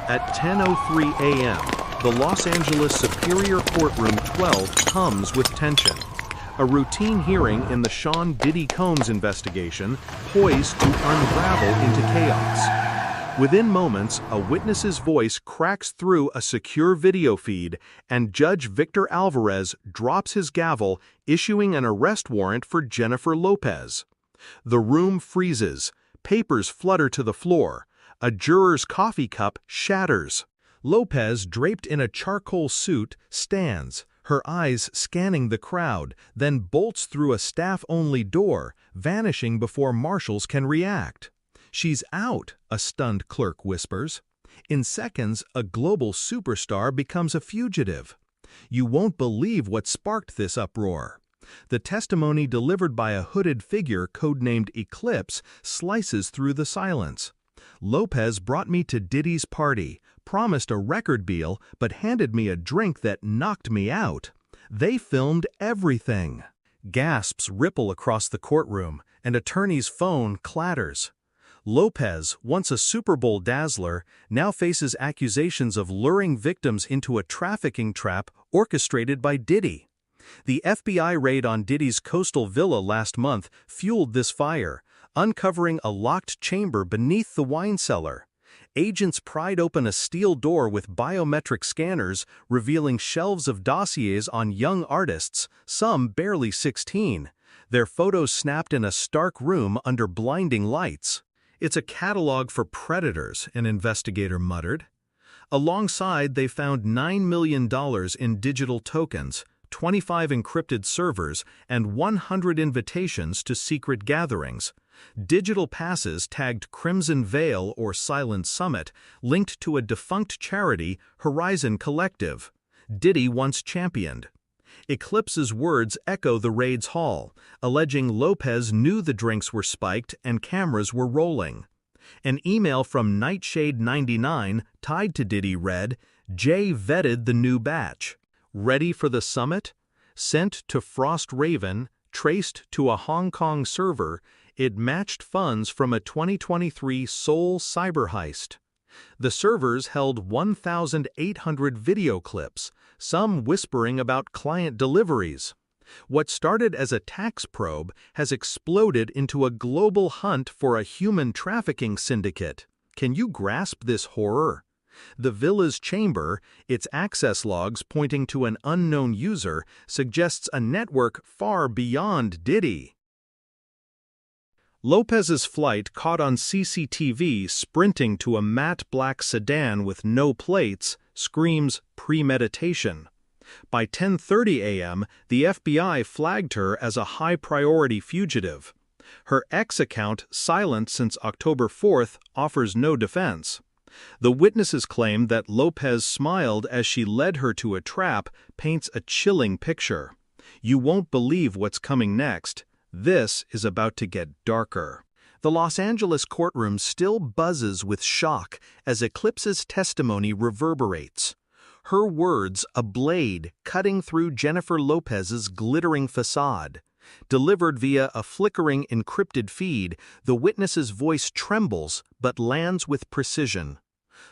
At 10:03 a.m., the Los Angeles Superior Courtroom 12 hums with tension. A routine hearing in the Sean Diddy Combs investigation poised to unravel into chaos. Within moments, a witness's voice cracks through a secure video feed, and Judge Victor Alvarez drops his gavel, issuing an arrest warrant for Jennifer Lopez. The room freezes, papers flutter to the floor, a juror's coffee cup shatters. Lopez, draped in a charcoal suit, stands, her eyes scanning the crowd, then bolts through a staff-only door, vanishing before marshals can react. "She's out," a stunned clerk whispers. In seconds, a global superstar becomes a fugitive. You won't believe what sparked this uproar. The testimony delivered by a hooded figure codenamed Eclipse slices through the silence. "Lopez brought me to Diddy's party, promised a record deal, but handed me a drink that knocked me out. They filmed everything." Gasps ripple across the courtroom, and attorney's phone clatters. Lopez, once a Super Bowl dazzler, now faces accusations of luring victims into a trafficking trap orchestrated by Diddy. The FBI raid on Diddy's coastal villa last month fueled this fire, uncovering a locked chamber beneath the wine cellar. Agents pried open a steel door with biometric scanners, revealing shelves of dossiers on young artists, some barely 16. Their photos snapped in a stark room under blinding lights. "It's a catalog for predators," an investigator muttered. Alongside, they found $9 million in digital tokens, 25 encrypted servers, and 100 invitations to secret gatherings. Digital passes tagged Crimson Veil or Silent Summit, linked to a defunct charity, Horizon Collective, Diddy once championed. Eclipse's words echo the raid's hall, alleging Lopez knew the drinks were spiked and cameras were rolling. An email from Nightshade99 tied to Diddy read, "Jay vetted the new batch. Ready for the summit? Sent to Frost Raven, traced to a Hong Kong server, it matched funds from a 2023 Seoul cyber heist." The servers held 1,800 video clips, some whispering about client deliveries. What started as a tax probe has exploded into a global hunt for a human trafficking syndicate. Can you grasp this horror? The villa's chamber, its access logs pointing to an unknown user, suggests a network far beyond Diddy. Lopez's flight caught on CCTV sprinting to a matte black sedan with no plates screams premeditation. By 10:30 a.m., the FBI flagged her as a high-priority fugitive. Her X account, silent since October 4th, offers no defense. The witnesses claim that Lopez smiled as she led her to a trap paints a chilling picture. You won't believe what's coming next. This is about to get darker. The Los Angeles courtroom still buzzes with shock as Eclipse's testimony reverberates. Her words a blade cutting through Jennifer Lopez's glittering facade. Delivered via a flickering encrypted feed, the witness's voice trembles but lands with precision.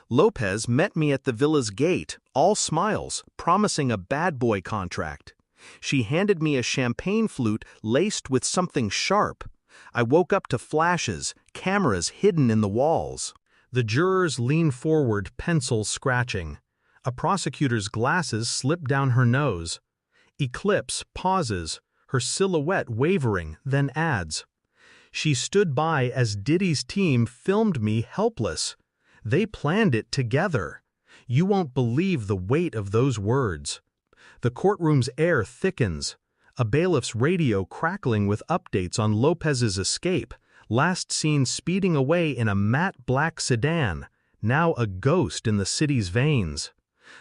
"Lopez met me at the villa's gate, all smiles, promising a bad boy contract. She handed me a champagne flute laced with something sharp. I woke up to flashes, cameras hidden in the walls." The jurors lean forward, pencils scratching. A prosecutor's glasses slip down her nose. Eclipse pauses, her silhouette wavering, then adds, "She stood by as Diddy's team filmed me helpless. They planned it together." You won't believe the weight of those words. The courtroom's air thickens, a bailiff's radio crackling with updates on Lopez's escape, last seen speeding away in a matte black sedan, now a ghost in the city's veins.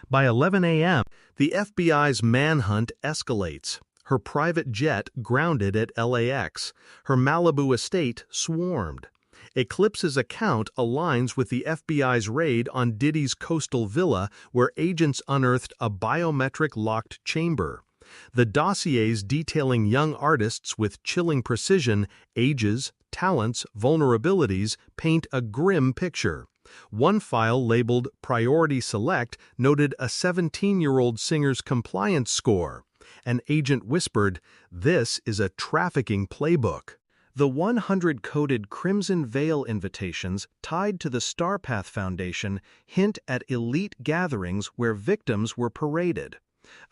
By 11 a.m., the FBI's manhunt escalates. Her private jet grounded at LAX, her Malibu estate swarmed. Eclipse's account aligns with the FBI's raid on Diddy's coastal villa, where agents unearthed a biometric-locked chamber. The dossiers detailing young artists with chilling precision, ages, talents, vulnerabilities, paint a grim picture. One file labeled Priority Select noted a 17-year-old singer's compliance score. An agent whispered, "This is a trafficking playbook." The 100 coded Crimson Veil invitations tied to the StarPath Foundation hint at elite gatherings where victims were paraded.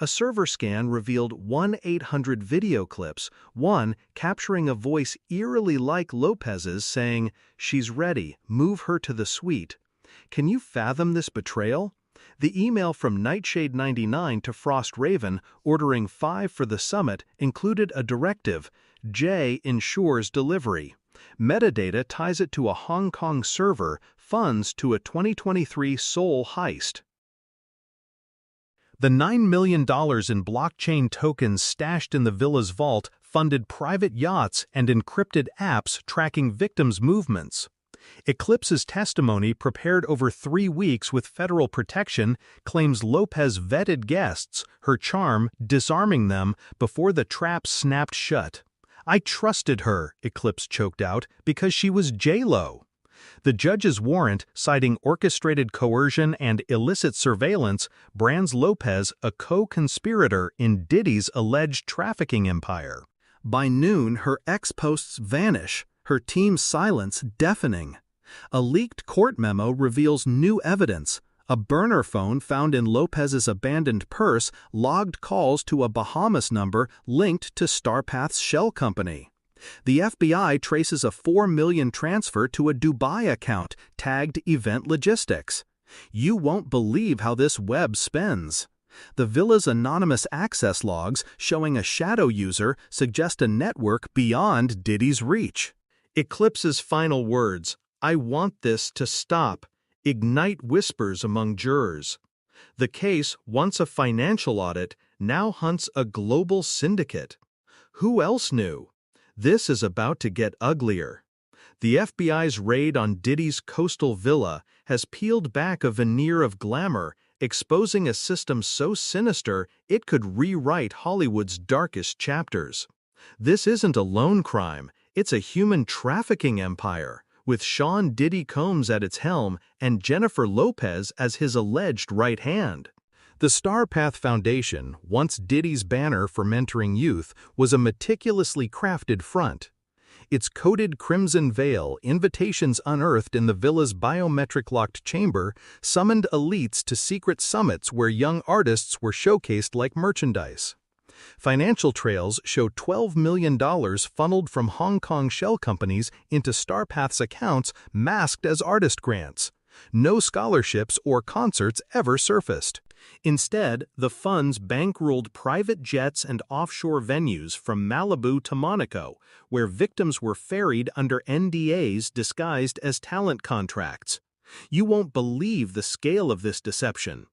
A server scan revealed 1-800 video clips, one capturing a voice eerily like Lopez's saying, "She's ready, move her to the suite." Can you fathom this betrayal? The email from Nightshade99 to Frost Raven ordering 5 for the summit included a directive: J ensures delivery. Metadata ties it to a Hong Kong server, funds to a 2023 Seoul heist. The $9 million in blockchain tokens stashed in the villa's vault funded private yachts and encrypted apps tracking victims' movements. Eclipse's testimony, prepared over 3 weeks with federal protection, claims Lopez vetted guests, her charm disarming them before the trap snapped shut. "I trusted her," Eclipse choked out, "because she was J-Lo." The judge's warrant, citing orchestrated coercion and illicit surveillance, brands Lopez a co-conspirator in Diddy's alleged trafficking empire. By noon, her ex-posts vanish, her team's silence deafening. A leaked court memo reveals new evidence. A burner phone found in Lopez's abandoned purse logged calls to a Bahamas number linked to StarPath's shell company. The FBI traces a $4 million transfer to a Dubai account tagged Event Logistics. You won't believe how this web spins. The villa's anonymous access logs showing a shadow user suggest a network beyond Diddy's reach. Eclipse's final words: "I want this to stop," ignite whispers among jurors. The case, once a financial audit, now hunts a global syndicate. Who else knew? This is about to get uglier. The FBI's raid on Diddy's coastal villa has peeled back a veneer of glamour, exposing a system so sinister it could rewrite Hollywood's darkest chapters. This isn't a lone crime, it's a human trafficking empire, with Sean Diddy Combs at its helm and Jennifer Lopez as his alleged right hand. The StarPath Foundation, once Diddy's banner for mentoring youth, was a meticulously crafted front. Its coded Crimson Veil, invitations unearthed in the villa's biometric-locked chamber, summoned elites to secret summits where young artists were showcased like merchandise. Financial trails show $12 million funneled from Hong Kong shell companies into StarPath's accounts masked as artist grants. No scholarships or concerts ever surfaced. Instead, the funds bankrolled private jets and offshore venues from Malibu to Monaco, where victims were ferried under NDAs disguised as talent contracts. You won't believe the scale of this deception.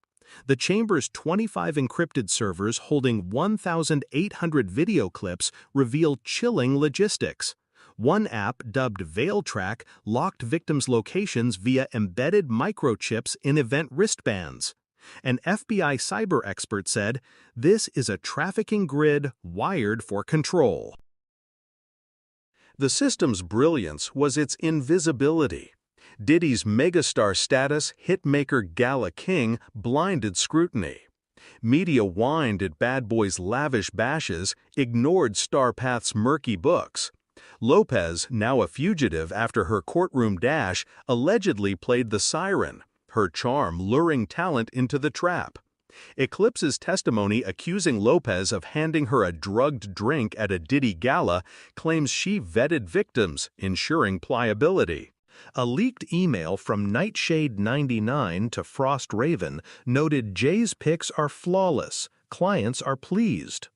The chamber's 25 encrypted servers holding 1,800 video clips reveal chilling logistics. One app, dubbed VeilTrack, locked victims' locations via embedded microchips in event wristbands. An FBI cyber expert said, "This is a trafficking grid wired for control." The system's brilliance was its invisibility. Diddy's megastar status, hitmaker gala king, blinded scrutiny. Media whined at Bad Boy's lavish bashes, ignored StarPath's murky books. Lopez, now a fugitive after her courtroom dash, allegedly played the siren, her charm luring talent into the trap. Eclipse's testimony accusing Lopez of handing her a drugged drink at a Diddy gala claims she vetted victims, ensuring pliability. A leaked email from Nightshade99 to Frost Raven noted Jay's picks are flawless, clients are pleased.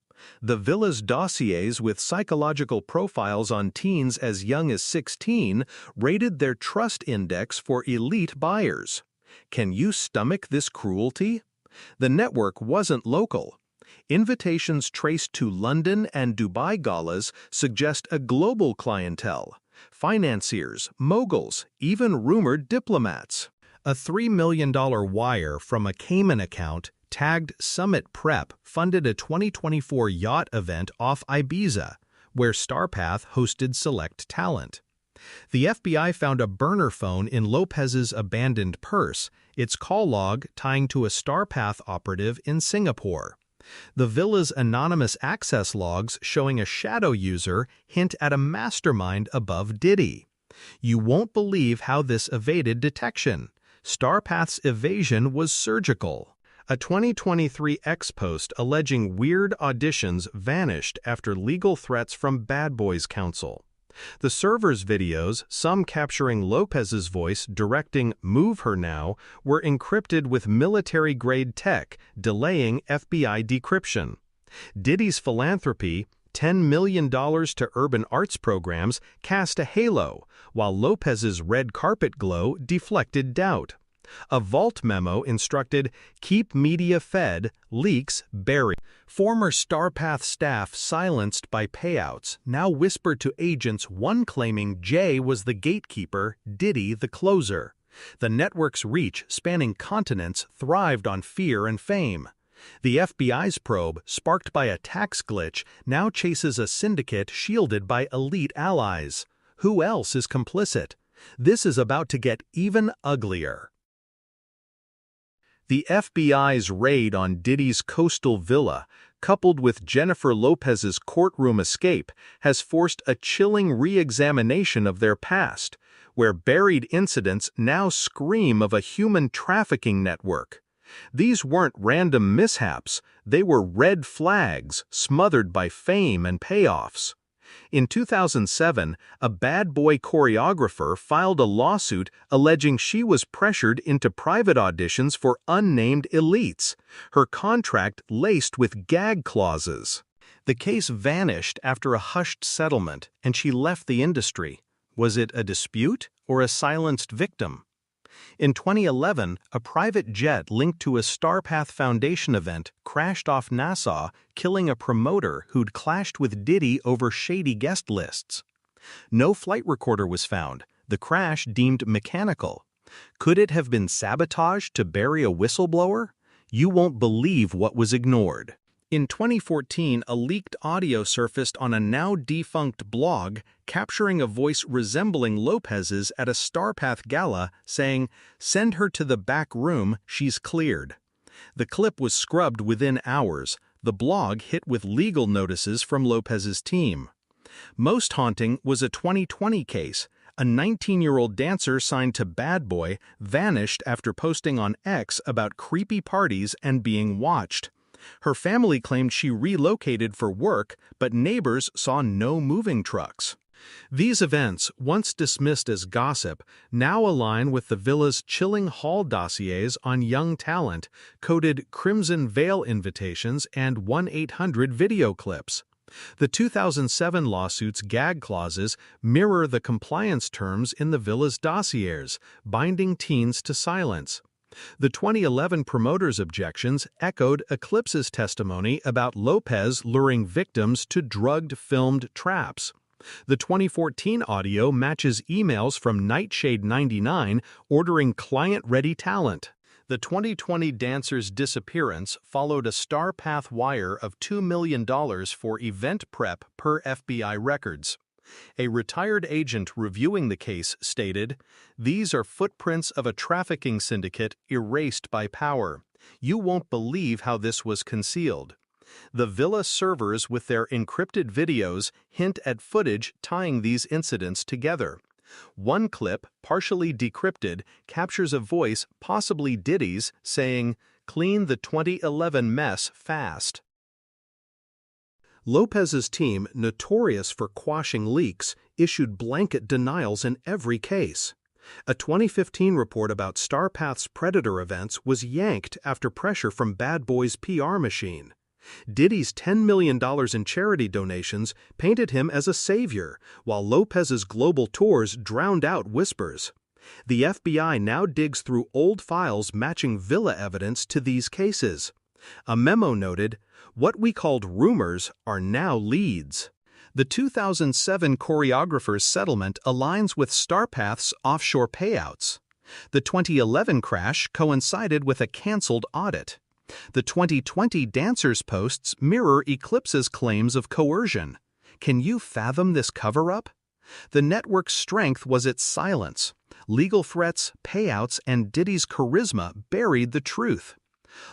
The villa's dossiers with psychological profiles on teens as young as 16 rated their trust index for elite buyers. Can you stomach this cruelty? The network wasn't local. Invitations traced to London and Dubai galas suggest a global clientele. Financiers, moguls, even rumored diplomats. A $3 million wire from a Cayman account tagged Summit Prep funded a 2024 yacht event off Ibiza, where StarPath hosted select talent. The FBI found a burner phone in Lopez's abandoned purse, its call log tying to a StarPath operative in Singapore. The villa's anonymous access logs showing a shadow user hint at a mastermind above Diddy. You won't believe how this evaded detection. StarPath's evasion was surgical. A 2023 X post alleging weird auditions vanished after legal threats from Bad Boys Council. The server's videos, some capturing Lopez's voice directing "Move her now," were encrypted with military-grade tech, delaying FBI decryption. Diddy's philanthropy, $10 million to urban arts programs, cast a halo, while Lopez's red carpet glow deflected doubt. A vault memo instructed, "Keep media fed, leaks buried." Former StarPath staff silenced by payouts now whispered to agents, one claiming Jay was the gatekeeper, Diddy the closer. The network's reach, spanning continents, thrived on fear and fame. The FBI's probe, sparked by a tax glitch, now chases a syndicate shielded by elite allies. Who else is complicit? This is about to get even uglier. The FBI's raid on Diddy's coastal villa, coupled with Jennifer Lopez's courtroom escape, has forced a chilling re-examination of their past, where buried incidents now scream of a human trafficking network. These weren't random mishaps, they were red flags smothered by fame and payoffs. In 2007, a bad boy choreographer filed a lawsuit alleging she was pressured into private auditions for unnamed elites, her contract laced with gag clauses. The case vanished after a hushed settlement, and she left the industry. Was it a dispute or a silenced victim? In 2011, a private jet linked to a StarPath Foundation event crashed off Nassau, killing a promoter who'd clashed with Diddy over shady guest lists. No flight recorder was found, the crash deemed mechanical. Could it have been sabotaged to bury a whistleblower? You won't believe what was ignored. In 2014, a leaked audio surfaced on a now-defunct blog capturing a voice resembling Lopez's at a StarPath gala saying, "Send her to the back room, she's cleared." The clip was scrubbed within hours, the blog hit with legal notices from Lopez's team. Most haunting was a 2020 case. A 19-year-old dancer signed to Bad Boy vanished after posting on X about creepy parties and being watched. Her family claimed she relocated for work, but neighbors saw no moving trucks. These events, once dismissed as gossip, now align with the villa's chilling hall dossiers on young talent, coded Crimson Veil invitations and 1-800 video clips. The 2007 lawsuit's gag clauses mirror the compliance terms in the villa's dossiers, binding teens to silence. The 2011 promoter's objections echoed Eclipse's testimony about Lopez luring victims to drugged-filmed traps. The 2014 audio matches emails from Nightshade99 ordering client-ready talent. The 2020 dancer's disappearance followed a StarPath wire of $2 million for event prep per FBI records. A retired agent reviewing the case stated, "These are footprints of a trafficking syndicate erased by power. You won't believe how this was concealed." The villa servers with their encrypted videos hint at footage tying these incidents together. One clip, partially decrypted, captures a voice, possibly Diddy's, saying, "Clean the 2011 mess fast." Lopez's team, notorious for quashing leaks, issued blanket denials in every case. A 2015 report about StarPath's Predator events was yanked after pressure from Bad Boy's PR machine. Diddy's $10 million in charity donations painted him as a savior, while Lopez's global tours drowned out whispers. The FBI now digs through old files matching villa evidence to these cases. A memo noted, "What we called rumors are now leads." The 2007 choreographer's settlement aligns with StarPath's offshore payouts. The 2011 crash coincided with a canceled audit. The 2020 dancer's posts mirror Eclipse's claims of coercion. Can you fathom this cover-up? The network's strength was its silence. Legal threats, payouts, and Diddy's charisma buried the truth.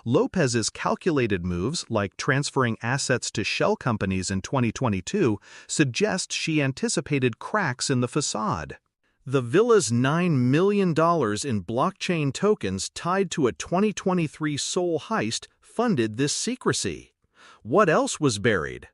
Lopez's calculated moves, like transferring assets to shell companies in 2022, suggest she anticipated cracks in the facade. The villa's $9 million in blockchain tokens tied to a 2023 Seoul heist funded this secrecy. What else was buried?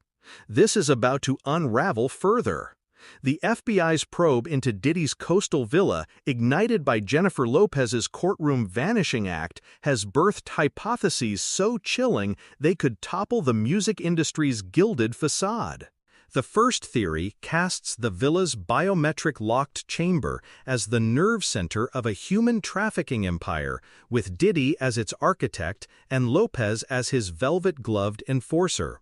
This is about to unravel further. The FBI's probe into Diddy's coastal villa, ignited by Jennifer Lopez's courtroom vanishing act, has birthed hypotheses so chilling they could topple the music industry's gilded facade. The first theory casts the villa's biometric locked chamber as the nerve center of a human trafficking empire, with Diddy as its architect and Lopez as his velvet-gloved enforcer.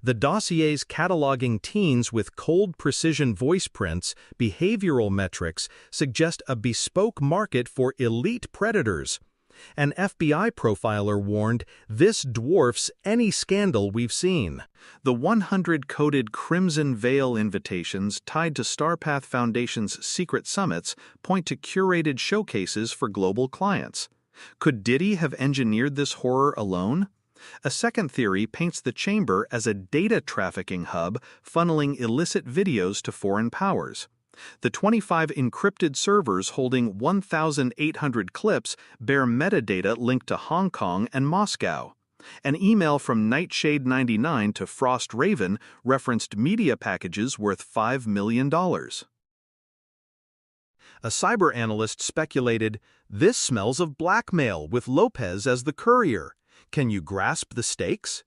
The dossiers cataloging teens with cold precision voice prints, behavioral metrics, suggest a bespoke market for elite predators. An FBI profiler warned, "This dwarfs any scandal we've seen." The 100-coded Crimson Veil invitations tied to StarPath Foundation's secret summits point to curated showcases for global clients. Could Diddy have engineered this horror alone? A second theory paints the chamber as a data trafficking hub funneling illicit videos to foreign powers. The 25 encrypted servers holding 1,800 clips bear metadata linked to Hong Kong and Moscow. An email from Nightshade99 to Frost Raven referenced media packages worth $5 million. A cyber analyst speculated, "This smells of blackmail with Lopez as the courier. Can you grasp the stakes?"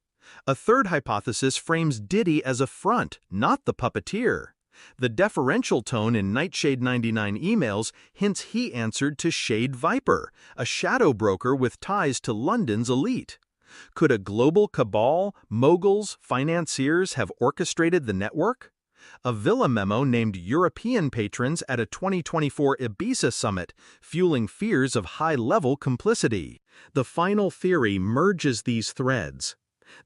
A third hypothesis frames Diddy as a front, not the puppeteer. The deferential tone in Nightshade99 emails hints he answered to Shade Viper, a shadow broker with ties to London's elite. Could a global cabal, moguls, financiers have orchestrated the network? A Villa memo named European patrons at a 2024 Ibiza summit, fueling fears of high-level complicity. The final theory merges these threads.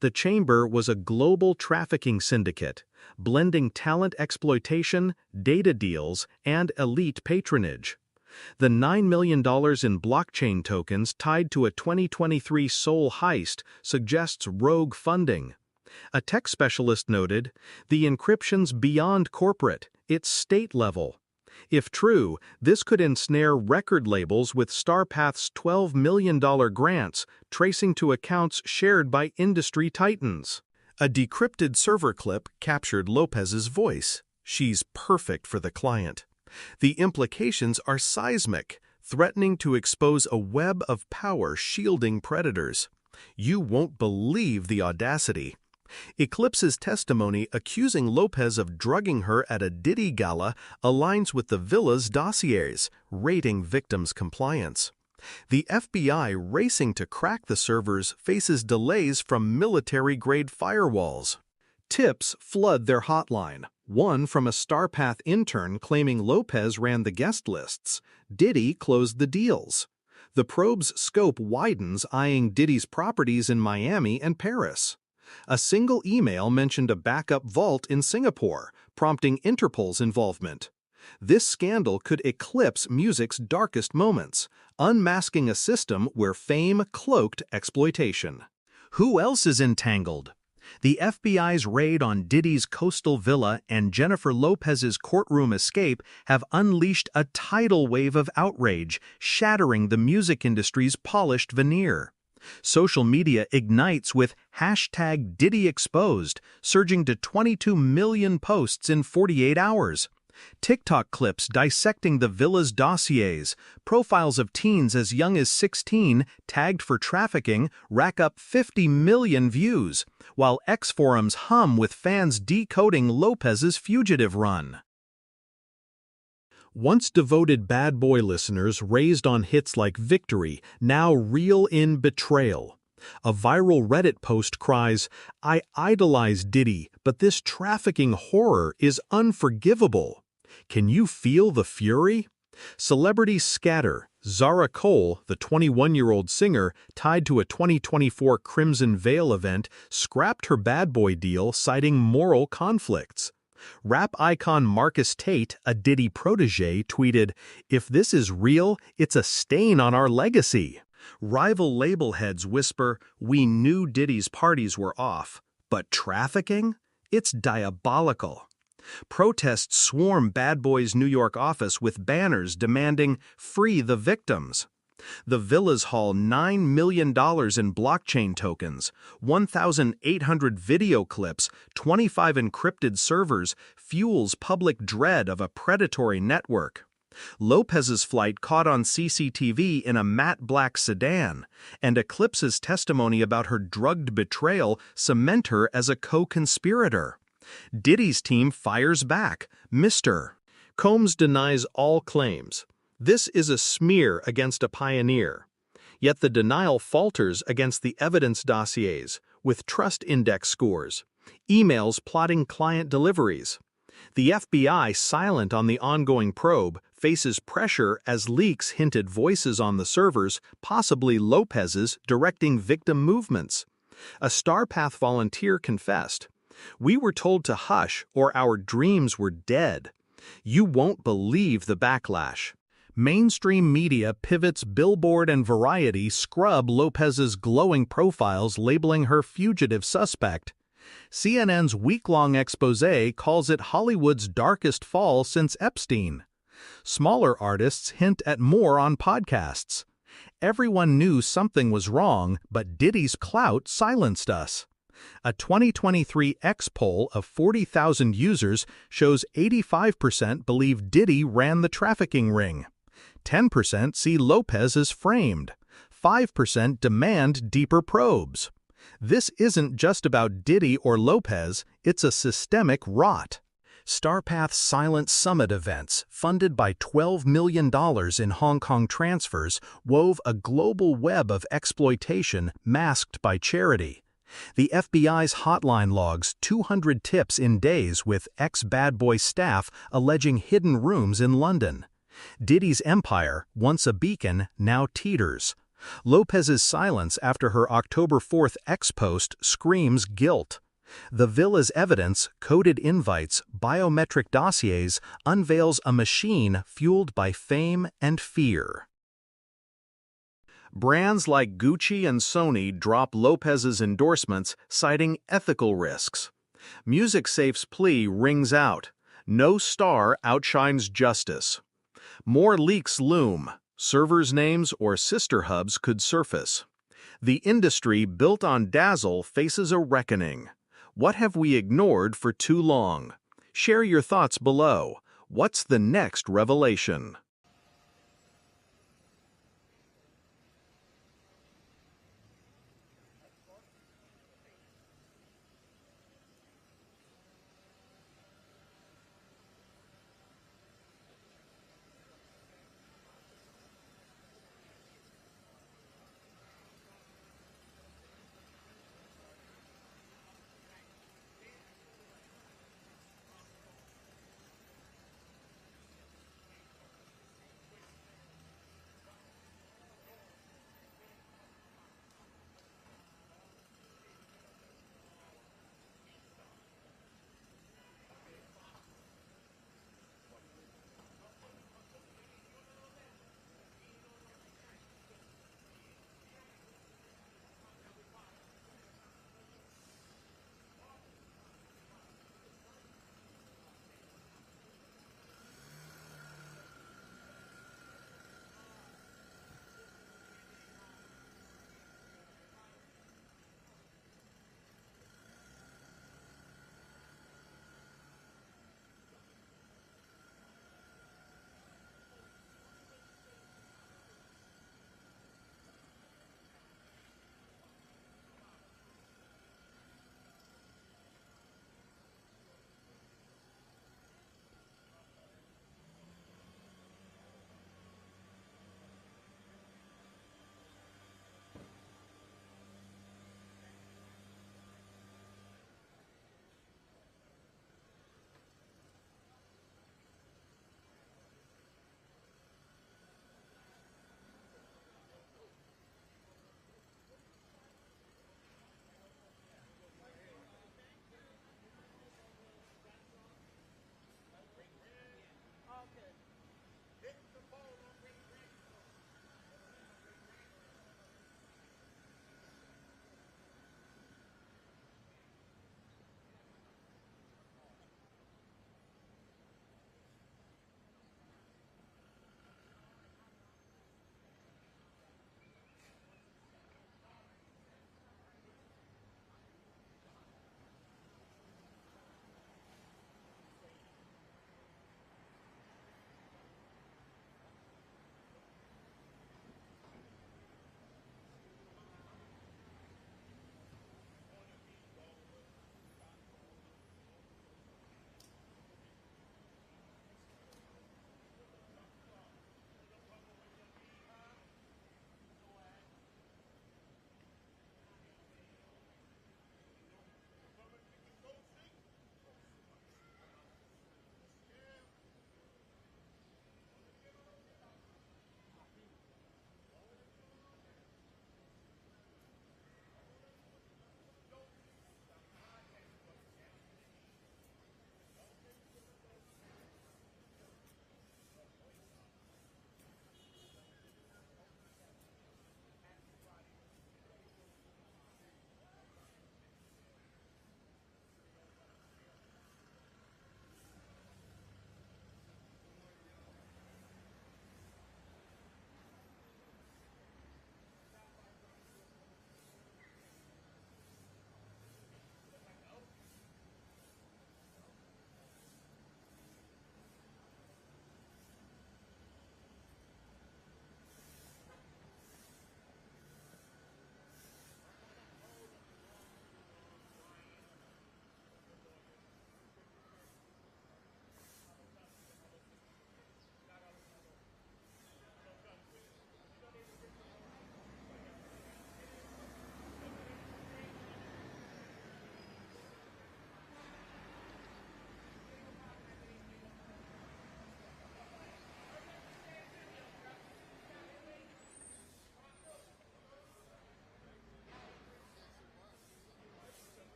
The chamber was a global trafficking syndicate, blending talent exploitation, data deals, and elite patronage. The $9 million in blockchain tokens tied to a 2023 Seoul heist suggests rogue funding. A tech specialist noted, "The encryption's beyond corporate, it's state level." If true, this could ensnare record labels with StarPath's $12 million grants, tracing to accounts shared by industry titans. A decrypted server clip captured Lopez's voice. She's perfect for the client. The implications are seismic, threatening to expose a web of power shielding predators. You won't believe the audacity. Eclipse's testimony accusing Lopez of drugging her at a Diddy gala aligns with the villa's dossiers, rating victims' compliance. The FBI racing to crack the servers faces delays from military-grade firewalls. Tips flood their hotline, one from a StarPath intern claiming Lopez ran the guest lists. Diddy closed the deals. The probe's scope widens, eyeing Diddy's properties in Miami and Paris. A single email mentioned a backup vault in Singapore, prompting Interpol's involvement. This scandal could eclipse music's darkest moments, unmasking a system where fame cloaked exploitation. Who else is entangled? The FBI's raid on Diddy's coastal villa and Jennifer Lopez's courtroom escape have unleashed a tidal wave of outrage, shattering the music industry's polished veneer. Social media ignites with #DiddyExposed, surging to 22 million posts in 48 hours. TikTok clips dissecting the villa's dossiers, profiles of teens as young as 16 tagged for trafficking rack up 50 million views, while X forums hum with fans decoding Lopez's fugitive run. Once devoted bad boy listeners raised on hits like Victory now reel in betrayal. A viral Reddit post cries, "I idolize Diddy, but this trafficking horror is unforgivable." Can you feel the fury? Celebrities scatter. Zara Cole, the 21-year-old singer tied to a 2024 Crimson Veil event, scrapped her bad boy deal citing moral conflicts. Rap icon Marcus Tate, a Diddy protege, tweeted, "If this is real, it's a stain on our legacy." Rival label heads whisper, "We knew Diddy's parties were off, but trafficking? It's diabolical." Protests swarm Bad Boy's New York office with banners demanding "Free the victims." The villas haul $9 million in blockchain tokens, 1,800 video clips, 25 encrypted servers, fuels public dread of a predatory network. Lopez's flight caught on CCTV in a matte black sedan, and Eclipse's testimony about her drugged betrayal cement her as a co-conspirator. Diddy's team fires back, Mr. Combs denies all claims. This is a smear against a pioneer. Yet the denial falters against the evidence dossiers, with trust index scores, emails plotting client deliveries. The FBI, silent on the ongoing probe, faces pressure as leaks hinted voices on the servers, possibly Lopez's, directing victim movements. A StarPath volunteer confessed, "We were told to hush or our dreams were dead." You won't believe the backlash. Mainstream media pivots Billboard and Variety scrub Lopez's glowing profiles, labeling her fugitive suspect. CNN's week-long exposé calls it Hollywood's darkest fall since Epstein. Smaller artists hint at more on podcasts. Everyone knew something was wrong, but Diddy's clout silenced us. A 2023 X poll of 40,000 users shows 85% believe Diddy ran the trafficking ring. 10% see Lopez as framed. 5% demand deeper probes. This isn't just about Diddy or Lopez, it's a systemic rot. StarPath's Silent Summit events, funded by $12 million in Hong Kong transfers, wove a global web of exploitation masked by charity. The FBI's hotline logs 200 tips in days with ex-Bad Boy staff alleging hidden rooms in London. Diddy's empire, once a beacon, now teeters. Lopez's silence after her October 4th X post screams guilt. The villa's evidence, coded invites, biometric dossiers, unveils a machine fueled by fame and fear. Brands like Gucci and Sony drop Lopez's endorsements, citing ethical risks. MusicSafe's plea rings out. No star outshines justice. More leaks loom. Servers' names or sister hubs could surface. The industry built on Dazzle faces a reckoning. What have we ignored for too long? Share your thoughts below. What's the next revelation?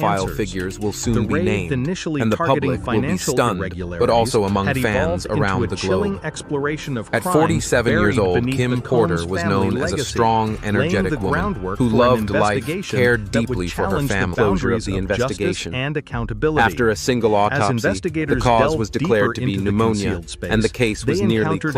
high-profile answers. figures will The soon be raid, named, initially and the targeting public will be financial stunned, irregularities, but also among had fans evolved around into the a chilling globe. exploration of At crimes 47 years buried old, beneath Kim the Porter Combs was family known as a legacy, strong, laying energetic the woman groundwork who for an loved life, investigation cared that would deeply for her challenge the family. Closure of boundaries the investigation. justice and accountability. After a single As autopsy, the investigators cause delved was declared to deeper be into the pneumonia, concealed space, and the case was they nearly encountered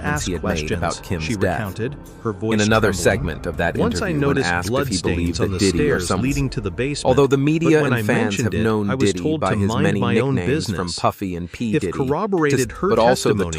statements he had made about Kim's she death. recounted, her voice In another trembling. segment of that Once I interview, when noticed asked if blood he believed stains on that the Diddy or stairs something, leading to the basement. although the media But when and I fans mentioned have it, known I was Diddy told by to his mind many my own nicknames business. from Puffy and P. If Diddy, corroborated her but also the testimony,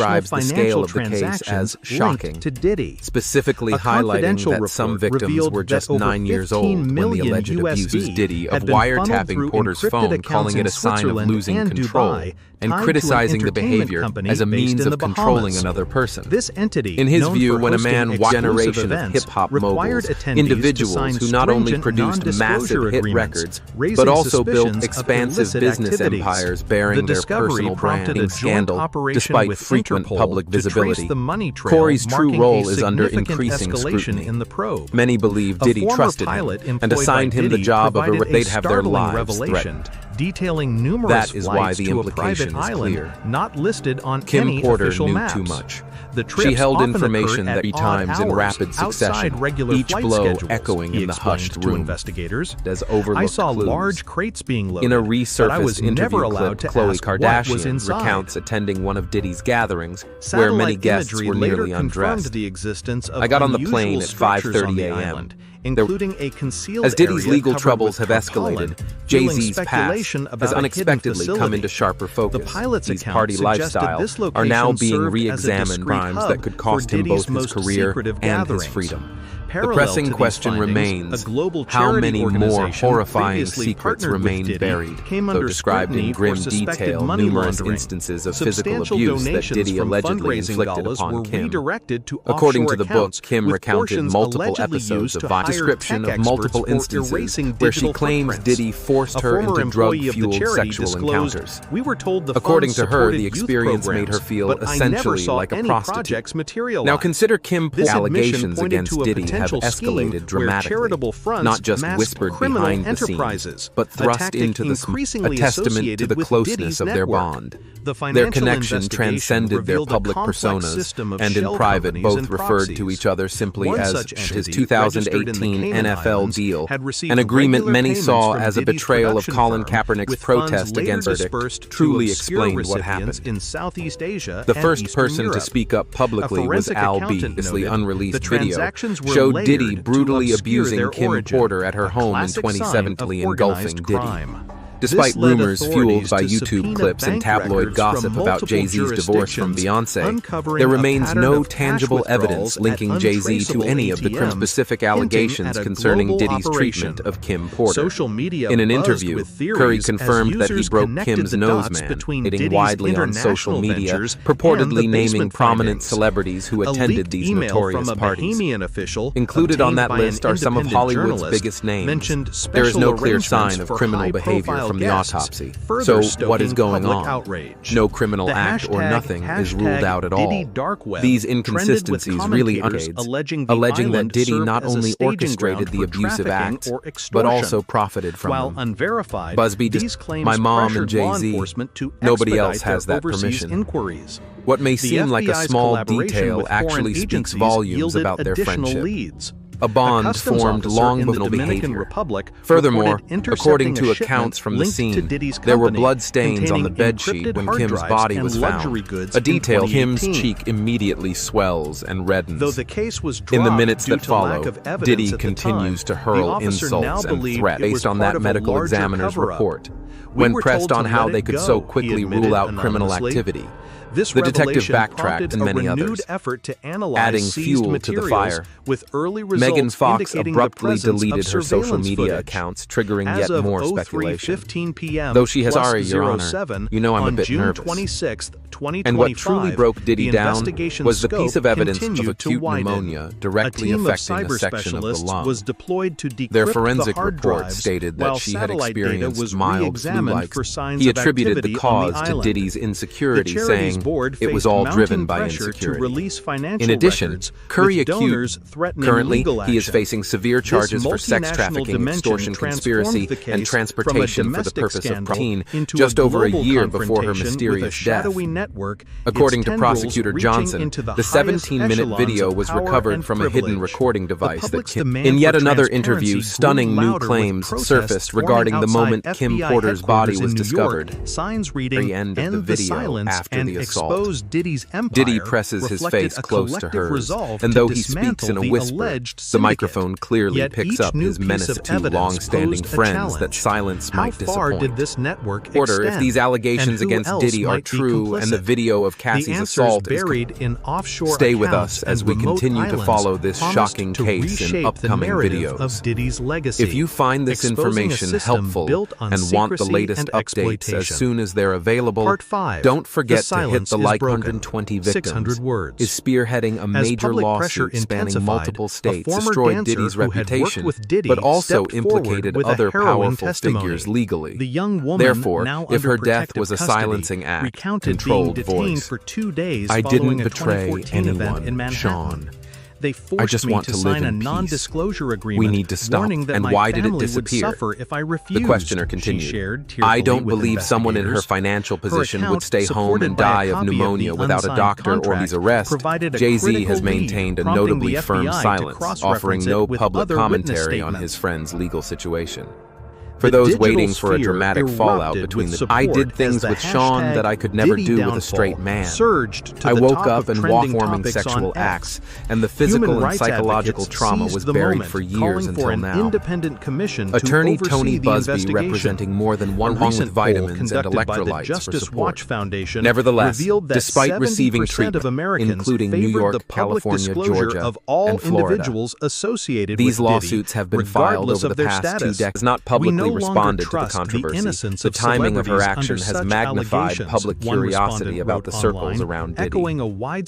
describes the scale of the case as transactions shocking, linked to Diddy. specifically A highlighting confidential that some report victims revealed were just that over 9 years old 15 when the million alleged USD abuses Diddy of had been funneled wiretapping through Porter's encrypted phone, accounts calling it in a sign of Switzerland losing and control, Dubai, and tied to an criticizing the entertainment behavior as a means of controlling another person. This entity, in his view, when a man watched a generation of hip-hop moguls, individuals who not only produced massive hit records, but also built expansive business empires bearing their personal branding scandal despite frequent public visibility. Corey's true role is under increasing scrutiny. Many believe Diddy trusted him and assigned him the job of they'd have their lives threatened. Detailing numerous that is why the implication is clear. Not listed on Kim any Porter official knew maps. too much. The trips she held often information occurred that at times odd in hours rapid succession, regular each flight blow schedules, echoing in the hushed to room. Investigators. As overlooked I saw clues. large crates being loaded, In a but I resurfaced was interview never allowed clip, to Khloe ask what was Kardashian inside. recounts attending one of Diddy's gatherings, where Satellite many guests imagery were later nearly confirmed undressed. the existence of I got on the unusual plane at structures on 5:30 the a.m. island, including a concealed As Diddy's area legal covered troubles with have tarpaulin, escalated, fueling Jay-Z's past speculation about has a hidden unexpectedly come facility. into sharper focus. The pilot's His account party suggested lifestyle this are now location being served as a re-examined discreet crimes hub that could cost for him both Diddy's his most career secretive and his gatherings. freedom. The Parallel pressing to these question findings, remains, a global how charity many more organization horrifying previously secrets partnered with remain Diddy buried, came though under described in scrutiny grim for suspected detail money numerous laundering. instances of physical Substantial abuse that donations Diddy from allegedly fundraising inflicted dollars upon were Kim. redirected to According to offshore the book, accounts, Kim with recounted portions multiple allegedly episodes used of to violence, hire description tech of multiple experts for erasing instances where she digital claims footprints. Diddy forced A her former into employee of the drug-fueled charity sexual disclosed, encounters. "We were told the According funds to her, supported the youth experience made her programs, feel but I never essentially saw like a any prostitute." projects materialize. Now consider Kim This admission allegations pointed against to a Diddy have potential scheme escalated where dramatically, charitable fronts not just masked whispered criminal behind the enterprises, scenes, but a thrust tactic into the increasingly a testament to associated the with closeness Diddy's of their network. bond. The Their financial connection investigation transcended their revealed a public complex personas, system of and in shell private companies both and referred to proxies. each other simply One as such his entity, 2018 registered in the Cayman NFL Islands, deal, had received an agreement regular many payments saw from as a Diddy's betrayal of production Colin firm, Kaepernick's with funds protest later against verdict, dispersed to truly obscure explained what recipients happened. in Southeast Asia The and first Eastern person Europe. to speak up publicly A was forensic Al B. accountant The noted unreleased the video transactions were showed layered Diddy to brutally obscure abusing their Kim origin, Porter at her a home in classic sign 2017, of engulfing organized Diddy. crime. Despite This led rumors fueled authorities by to YouTube subpoena clips and bank tabloid records gossip from about multiple Jay-Z's divorce from jurisdictions, Beyoncé, uncovering there a remains pattern no of cash tangible withdrawals evidence at linking Jay-Z to untraceable any of the ATMs, specific hinting allegations at a concerning global Diddy's operation. treatment of Kim Porter. Social media In an buzzed interview, with theories Curry as confirmed that he users broke connected Kim's the nose dots man, between hitting Diddy's widely on social international media, ventures purportedly and the naming basement prominent findings. celebrities who A attended leaked these email notorious from a parties. Bahamian official Included on obtained that by list an are some of independent Hollywood's journalist biggest names. mentioned There is no special clear sign arrangements of for criminal behavior high-profile from the guests, autopsy. further So what is stoking going public on? outrage. No criminal The act or hashtag- nothing is ruled out at Diddy all. Dark Web These trended with inconsistencies really commentators indicates alleging that island Diddy served not as a only staging orchestrated ground the for abusive trafficking act, or but extortion. also profited from While them. unverified, Busby, these claims my mom and pressured law Jay-Z, enforcement to nobody else expedite has their that overseas permission. inquiries. What may The seem like a FBI's small collaboration detail with foreign actually speaks agencies volumes yielded about their additional friendship. leads. A bond customs formed officer long in the before Dominican behavior. Republic Furthermore, reported according intercepting to a accounts shipment from the linked to scene, Diddy's there were company, blood stains on the containing bedsheet encrypted when hard Kim's drives body and was luxury found. goods A detail in Kim's 2018. cheek immediately swells and reddens. Though the case was dropped In the minutes due that to lack follow, of evidence Diddy at the continues time, to the hurl officer now insults and believed threats it was based on part that of a medical larger examiner's cover-up. report. We When were pressed told on to how let they it could go, so he quickly admitted rule out criminal anonymously. activity. This The detective revelation backtracked prompted and a many renewed others, effort to analyze adding seized fuel to the materials fire. with early results Megan Fox indicating abruptly the presence deleted of her social surveillance media footage. accounts, triggering As yet of more speculation. 03:15 p.m. Though she has plus already, Your Honor, 07, you know I'm a on bit June nervous. 26th, 2025, And what truly broke Diddy the down investigation's was the piece of scope evidence of continued to acute widen. pneumonia A directly team of affecting a cyber section of the specialists lung. was deployed to decrypt Their forensic the hard report drives, stated that while she had satellite data experienced was mild re-examined flu-like. for signs He of attributed activity the cause on the to island. Diddy's insecurity, The charity's saying board it was faced all mounting driven by pressure insecurity. to release financial In addition, records, Curry with donors accused. threatening Currently, legal he is action. facing severe charges This for sex multinational trafficking, dimension extortion, conspiracy, transformed the case and transportation from a for the purpose of domestic protein scandal into just over a global year before her confrontation with a mysterious death. shadowy network, According its to tendrils Prosecutor reaching Johnson, into the the highest 17-minute echelons video of was power recovered and from a hidden privilege. recording The device that public's Kim. demand In yet for another transparency interview, grew stunning new louder with claims protests surfaced forming regarding the outside moment Kim FBI Porter's body headquarters was in New discovered. York. Signs Very reading end of "End the the video silence" after and the assault. expose Diddy's empire Diddy presses his reflected face a close to collective hers, resolve and to though he speaks in a dismantle the whisper, alleged The microphone clearly plicks up his menace to long-standing friends that silence might disappoint. How far did this network extend? Order, if these allegations against Diddy are true and the video of Cassie's assault is buried in offshore stay with us as we continue to follow this shocking case in upcoming videos. Of Diddy's legacy, if you find this information helpful and want the latest updates as soon as they're available, Part 5, don't forget to hit the like. 120 victims 600 words. Is spearheading a major lawsuit spanning multiple states, destroyed Diddy's reputation, but also implicated other powerful figures legally. The young woman, therefore, now if her death custody, was a silencing act, controlled voice, for 2 days I didn't betray anyone, Sean. They forced me to sign a non-disclosure agreement. We need to stop. And why did it disappear? If I refused, the questioner continued. I don't believe someone in her financial position would stay home and die of pneumonia without a doctor or his arrest. Jay-Z has maintained a notably firm silence, offering no public commentary on his friend's legal situation. For those waiting for a dramatic fallout between the I did things with Sean that I could never do with a straight man. I woke up and performing sexual acts, and the physical and psychological trauma was buried for years until now. Attorney Tony Busby, representing more than 100 vitamins and electrolytes for support. Nevertheless, despite receiving treatment, including New York, California, Georgia, and Florida, these lawsuits have been filed over the past 2 decades, not publicly responded to the controversy. The timing of her action has magnified public curiosity about the circles around Diddy,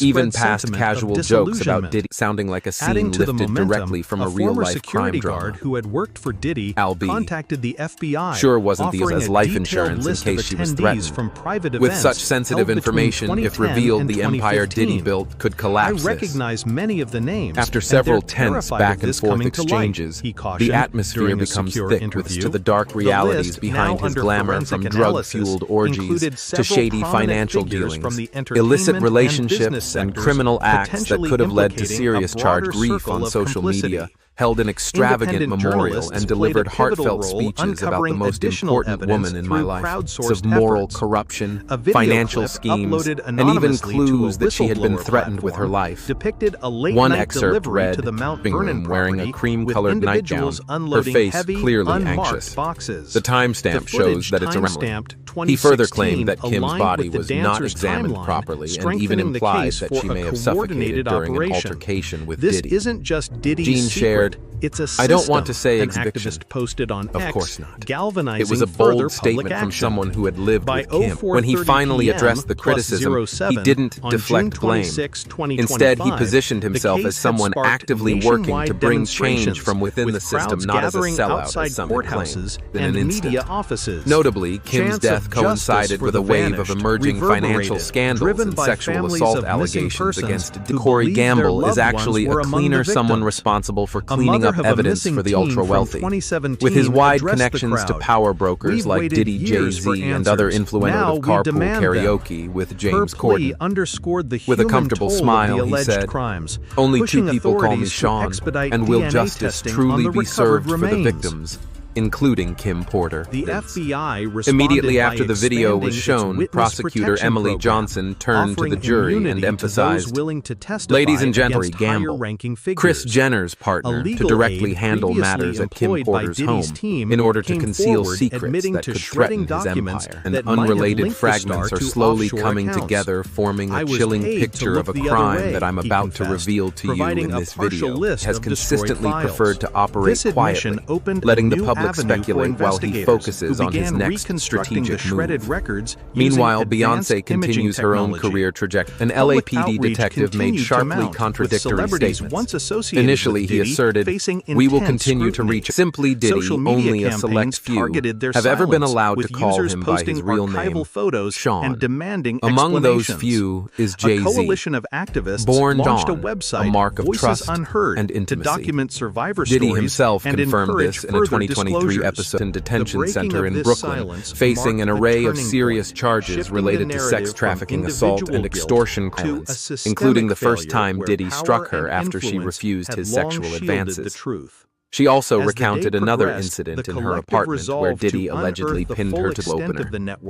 even past casual jokes about Diddy sounding like a scene lifted directly from a real-life crime drama. Who had worked for Diddy contacted the FBI, sure wasn't these as life insurance in case she was threatened. With such sensitive information, if revealed, the empire Diddy built could collapse. I recognize many of the names. After several tense back-and-forth exchanges, the atmosphere becomes thick with to the dark realities behind his glamour, from drug-fueled orgies to shady financial dealings, illicit relationships, and criminal acts that could have led to serious charge grief on social media, held an extravagant memorial and delivered heartfelt speeches about the most important woman in my life, of moral corruption, financial schemes, and even clues that she had been threatened with her life. One excerpt read, Bingham wearing a cream-colored nightgown, her face clearly anxious. The timestamp shows that it's around. He further claimed that Kim's body was not examined properly and even implied that she may have suffocated during an altercation with Diddy. This isn't just Diddy's Gene shared, it's a system. I don't want to say An exhibition. activist posted on Of X, course not. galvanizing It was a further bold statement public from action. someone who had lived By with Kim. When he 04:30 finally PM addressed the criticism, he didn't on deflect June blame. 26, Instead, he positioned himself the as case someone had sparked actively working to nationwide bring change demonstrations, from within with the system, crowds not as a gathering sellout, outside as some had courthouses claimed, in and an instant. media offices. Notably, Kim's Chance death of coincided justice with for a the wave of vanished, emerging financial reverberated, scandals driven and by sexual families assault of missing allegations persons against who Corey believe their Gamble loved is actually ones a were among cleaner the someone victims. responsible for A cleaning mother up of a evidence missing for the teen from ultra-wealthy. 2017 With his wide addressed the connections to crowd. power brokers We've like waited Diddy, years for Jay-Z, and other answers. influential Now of we carpool demand them. karaoke with James Her plea Corden. underscored the With a human comfortable toll smile, of the he alleged said, crimes, "Only pushing 2 people call me authorities to Sean, expedite and will DNA justice testing on truly the be recovered served for the remains." victims, including Kim Porter." The FBI responded Immediately by after the video was expanding its shown, witness prosecutor protection Emily program, Johnson turned to the offering jury immunity and to emphasized, those willing to testify "Ladies and gentlemen, against Gamble, higher-ranking figures. Chris Jenner's A partner, to legal directly aide handle previously matters at Kim employed by Porter's Diddy's home team in order to came conceal forward secrets admitting that to could shredding threaten his documents empire. And that might have unrelated linked the fragments star are to slowly offshore coming accounts. together, forming I a was chilling paid to picture look of a the other crime way, that I'm he about to confessed, reveal to you providing in a this partial video. list Has of destroyed consistently files. preferred to operate This admission quietly, opened letting a the new public avenue for speculate while he investigators focuses who on his began next reconstructing strategic the shredded move. records Meanwhile, using advanced Beyonce continues imaging her own technology. career trajectory. An Public LAPD outreach detective made continued to sharply mount, with contradictory celebrities statements. once associated Initially, with he Diddy asserted, facing "We will intense continue to scrutiny. reach simply Diddy. Social media Only a select campaigns few targeted their have ever been silence, allowed to with call users him by posting his real archival name, photos Sean. and demanding Among those explanations. few is A Jay-Z. coalition of activists Born launched Dawn, a website, a mark of Voices trust Unheard, and to intimacy. document survivor Diddy stories himself and confirmed encourage this in a further 2023 disclosures. episode in The detention breaking center of in this Brooklyn, silence facing an marked array the of turning serious point, charges shifting related the to sex narrative trafficking, from assault, and individual extortion guilt to a violence, systemic including the first failure time where Diddy power struck her and after she influence refused had his long sexual shielded advances. the truth. She also recounted another incident in her apartment where Diddy allegedly pinned her to the opener.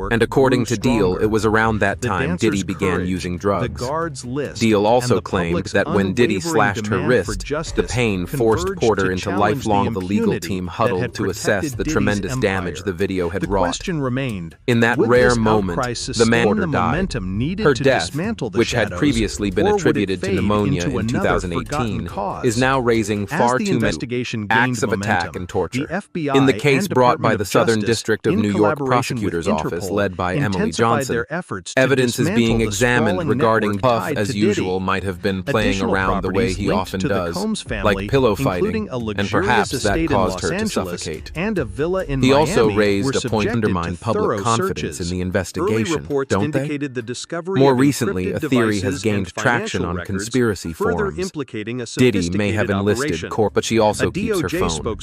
And according to Deal, it was around that time Diddy began using drugs. Deal also claimed that when Diddy slashed her wrist, the pain forced Porter into lifelong. The legal team huddled to assess the tremendous damage the video had wrought. In that rare moment, the man died. Her death, which had previously been attributed to pneumonia in 2018, is now raising far too many acts of attack and torture. In the case brought by the Southern District of New York Prosecutor's Office, led by Emily Johnson, evidence is being examined regarding Puff, as usual, might have been playing around the way he often does, like pillow fighting, and perhaps that caused her to suffocate. He also raised a point to undermine public confidence in the investigation, don't they? More recently, a theory has gained traction on conspiracy forums. Diddy may have enlisted Corp, but she also keeps her phone.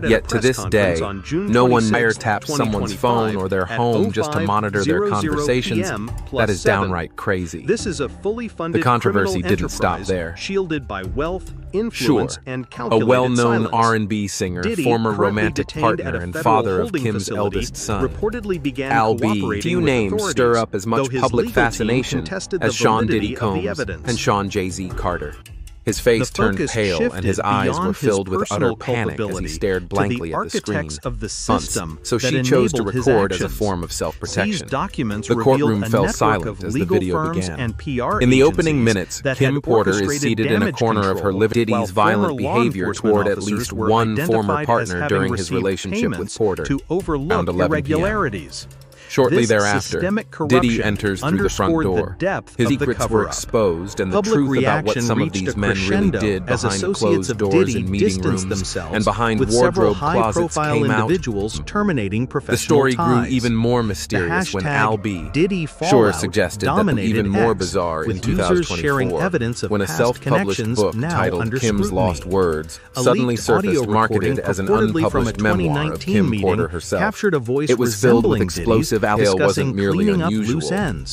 Yet to this day, no one wiretaps someone's phone or their home just to monitor their conversations. That is downright crazy. The controversy didn't stop there. Shielded by wealth, influence, and a well-known R&B singer, former romantic partner, and father of Kim's eldest son, Al B. Few names stir up as much public fascination as Sean Diddy Combs and Sean Jay-Z Carter. His face turned pale and his eyes were filled with utter panic as he stared blankly at the screen. So she chose to record as a form of self-protection. The courtroom fell silent as the video began. In the opening minutes, Kim Porter is seated in a corner of her living room. Diddy's violent behavior toward at least one former partner during his relationship with Porter found 11 p.m. Shortly thereafter, Diddy enters through the front door. His secrets were exposed, and the truth about what some of these men really did behind closed doors in meeting rooms and behind wardrobe closets came out. The story grew even more mysterious when Al B. Sure suggested that the even more bizarre in 2024, when a self-published book titled Kim's Lost Words suddenly surfaced marketed as an unpublished memoir of Kim Porter herself. It was filled with explosive allegation wasn't merely unusual,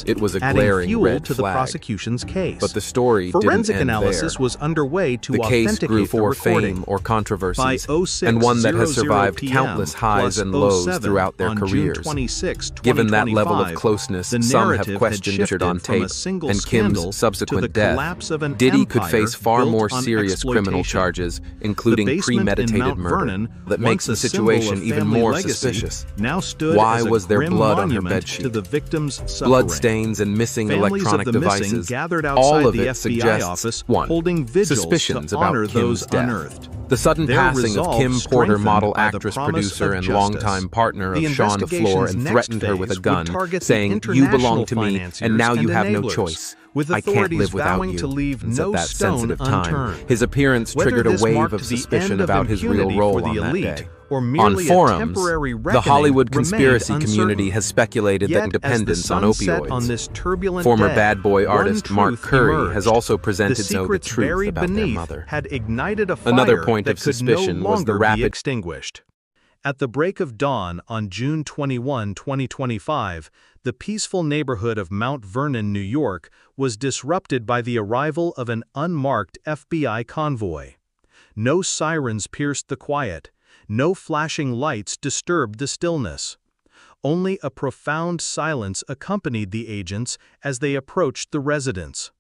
it was a glaring red to the prosecution's case. But the story Forensic didn't end analysis there. was underway to the case authenticate grew for the recording. Fame or controversies, and one that has survived countless highs and lows throughout their careers. 26, Given that level of closeness, some have questioned Richard on tape, and Kim's subsequent death, Diddy could face far more serious criminal charges, including premeditated murder, that makes the situation even more suspicious. Why was there blood on her bedsheet? Blood stains and missing electronic devices, all of it suggests, one, suspicions about Kim's death. The sudden passing of Kim Porter, model actress, producer, and longtime partner of Sean DeFleur, and threatened her with a gun, saying, "You belong to me, and now you have no choice. I can't live without you." Since at that sensitive time, his appearance triggered a wave of suspicion about his real role on that day. On forums, the Hollywood conspiracy community has speculated that dependence on opioids. Former Bad Boy artist Mark Curry has also presented the truth about their mother. Another point of suspicion was the rapid extinguished. At the break of dawn on June 21, 2025, the peaceful neighborhood of Mount Vernon, New York, was disrupted by the arrival of an unmarked FBI convoy. No sirens pierced the quiet. No flashing lights disturbed the stillness. Only a profound silence accompanied the agents as they approached the residence.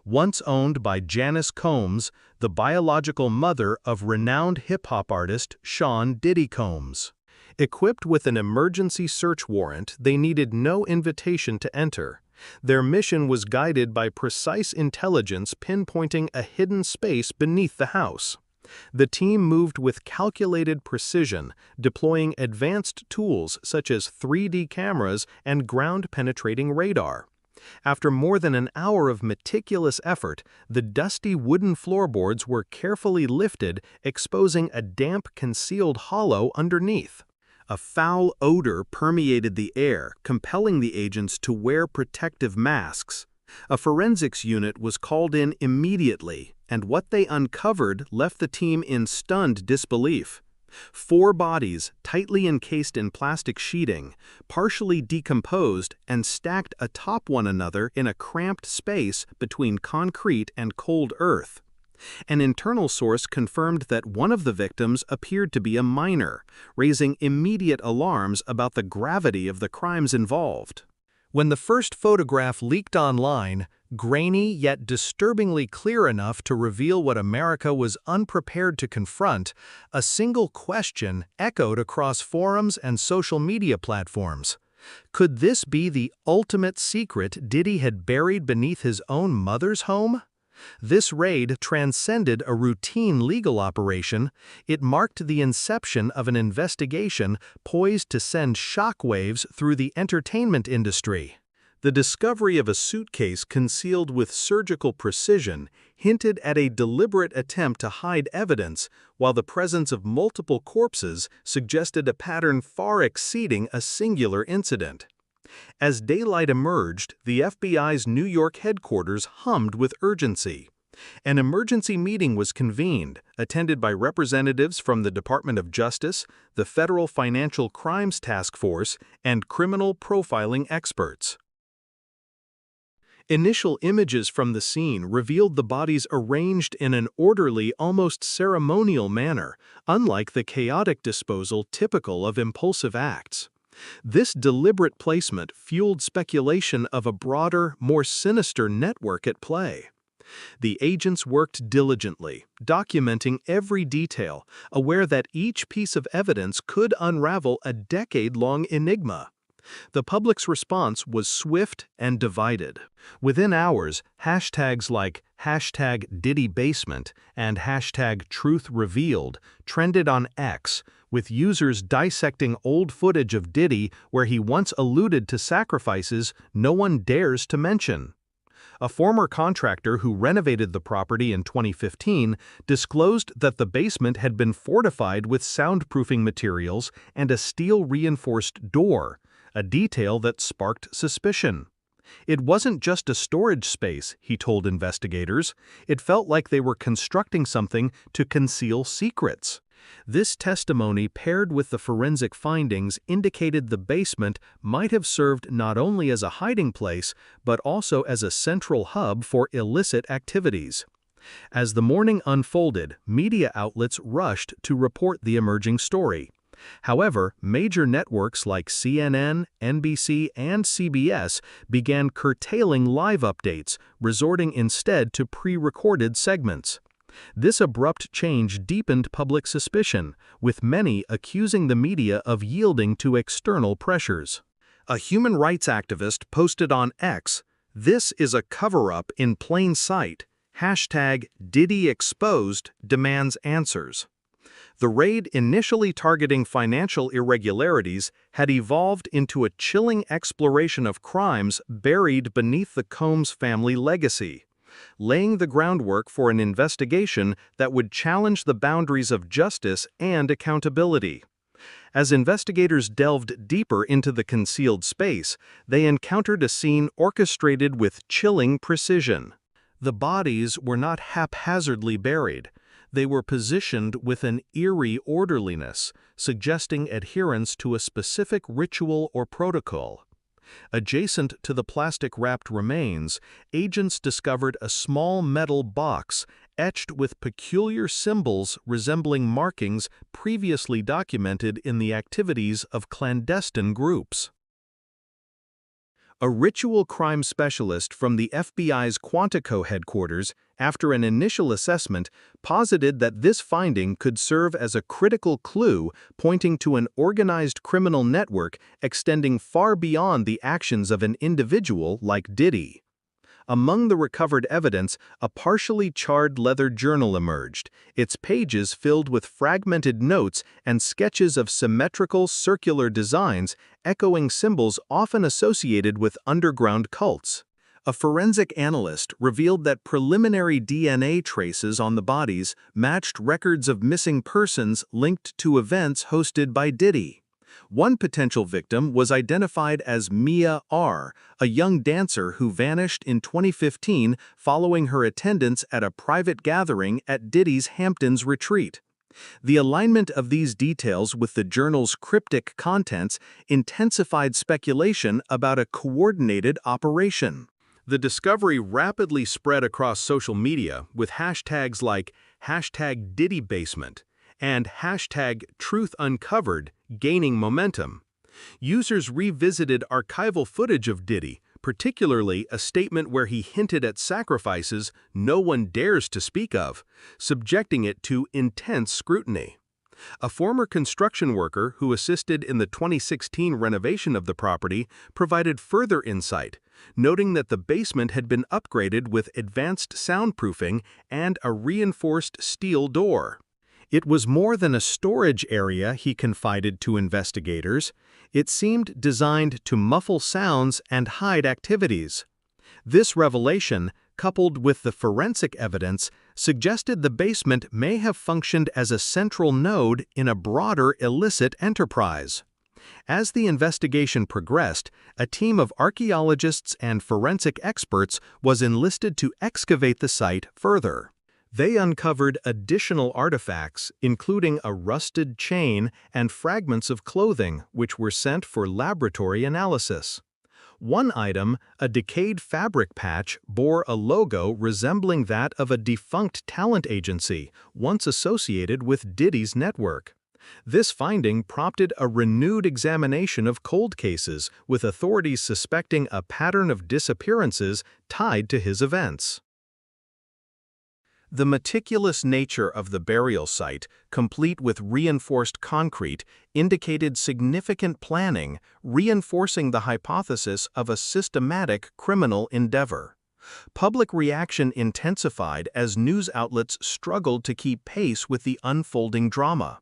Once owned by Janice Combs, the biological mother of renowned hip-hop artist Sean Diddy Combs. Equipped with an emergency search warrant, they needed no invitation to enter. Their mission was guided by precise intelligence pinpointing a hidden space beneath the house. The team moved with calculated precision, deploying advanced tools such as 3D cameras and ground-penetrating radar. After more than an hour of meticulous effort, the dusty wooden floorboards were carefully lifted, exposing a damp, concealed hollow underneath. A foul odor permeated the air, compelling the agents to wear protective masks. A forensics unit was called in immediately, and what they uncovered left the team in stunned disbelief. 4 bodies, tightly encased in plastic sheeting, partially decomposed and stacked atop one another in a cramped space between concrete and cold earth. An internal source confirmed that one of the victims appeared to be a minor, raising immediate alarms about the gravity of the crimes involved. When the first photograph leaked online, grainy yet disturbingly clear enough to reveal what America was unprepared to confront, a single question echoed across forums and social media platforms. Could this be the ultimate secret Diddy had buried beneath his own mother's home? This raid transcended a routine legal operation. It marked the inception of an investigation poised to send shockwaves through the entertainment industry. The discovery of a suitcase concealed with surgical precision hinted at a deliberate attempt to hide evidence, while the presence of multiple corpses suggested a pattern far exceeding a singular incident. As daylight emerged, the FBI's New York headquarters hummed with urgency. An emergency meeting was convened, attended by representatives from the Department of Justice, the Federal Financial Crimes Task Force, and criminal profiling experts. Initial images from the scene revealed the bodies arranged in an orderly, almost ceremonial manner, unlike the chaotic disposal typical of impulsive acts. This deliberate placement fueled speculation of a broader, more sinister network at play. The agents worked diligently, documenting every detail, aware that each piece of evidence could unravel a decade-long enigma. The public's response was swift and divided. Within hours, hashtags like #DiddyBasement and #TruthRevealed trended on X, with users dissecting old footage of Diddy where he once alluded to sacrifices no one dares to mention. A former contractor who renovated the property in 2015 disclosed that the basement had been fortified with soundproofing materials and a steel-reinforced door, a detail that sparked suspicion. It wasn't just a storage space, he told investigators. It felt like they were constructing something to conceal secrets. This testimony, paired with the forensic findings, indicated the basement might have served not only as a hiding place, but also as a central hub for illicit activities. As the morning unfolded, media outlets rushed to report the emerging story. However, major networks like CNN, NBC, and CBS began curtailing live updates, resorting instead to pre-recorded segments. This abrupt change deepened public suspicion, with many accusing the media of yielding to external pressures. A human rights activist posted on X, "This is a cover-up in plain sight. #DiddyExposed demands answers." The raid, initially targeting financial irregularities, had evolved into a chilling exploration of crimes buried beneath the Combs family legacy, laying the groundwork for an investigation that would challenge the boundaries of justice and accountability. As investigators delved deeper into the concealed space, they encountered a scene orchestrated with chilling precision. The bodies were not haphazardly buried. They were positioned with an eerie orderliness, suggesting adherence to a specific ritual or protocol. Adjacent to the plastic-wrapped remains, agents discovered a small metal box etched with peculiar symbols resembling markings previously documented in the activities of clandestine groups. A ritual crime specialist from the FBI's Quantico headquarters, after an initial assessment, posited that this finding could serve as a critical clue pointing to an organized criminal network extending far beyond the actions of an individual like Diddy. Among the recovered evidence, a partially charred leather journal emerged, its pages filled with fragmented notes and sketches of symmetrical circular designs echoing symbols often associated with underground cults. A forensic analyst revealed that preliminary DNA traces on the bodies matched records of missing persons linked to events hosted by Diddy. One potential victim was identified as Mia R., a young dancer who vanished in 2015 following her attendance at a private gathering at Diddy's Hamptons retreat. The alignment of these details with the journal's cryptic contents intensified speculation about a coordinated operation. The discovery rapidly spread across social media with hashtags like #DiddyBasement and #TruthUncovered gaining momentum. Users revisited archival footage of Diddy, particularly a statement where he hinted at sacrifices no one dares to speak of, subjecting it to intense scrutiny. A former construction worker who assisted in the 2016 renovation of the property provided further insight, noting that the basement had been upgraded with advanced soundproofing and a reinforced steel door. It was more than a storage area, he confided to investigators. It seemed designed to muffle sounds and hide activities. This revelation, coupled with the forensic evidence, suggested the basement may have functioned as a central node in a broader illicit enterprise. As the investigation progressed, a team of archaeologists and forensic experts was enlisted to excavate the site further. They uncovered additional artifacts, including a rusted chain and fragments of clothing, which were sent for laboratory analysis. One item, a decayed fabric patch, bore a logo resembling that of a defunct talent agency once associated with Diddy's network. This finding prompted a renewed examination of cold cases, with authorities suspecting a pattern of disappearances tied to his events. The meticulous nature of the burial site, complete with reinforced concrete, indicated significant planning, reinforcing the hypothesis of a systematic criminal endeavor. Public reaction intensified as news outlets struggled to keep pace with the unfolding drama.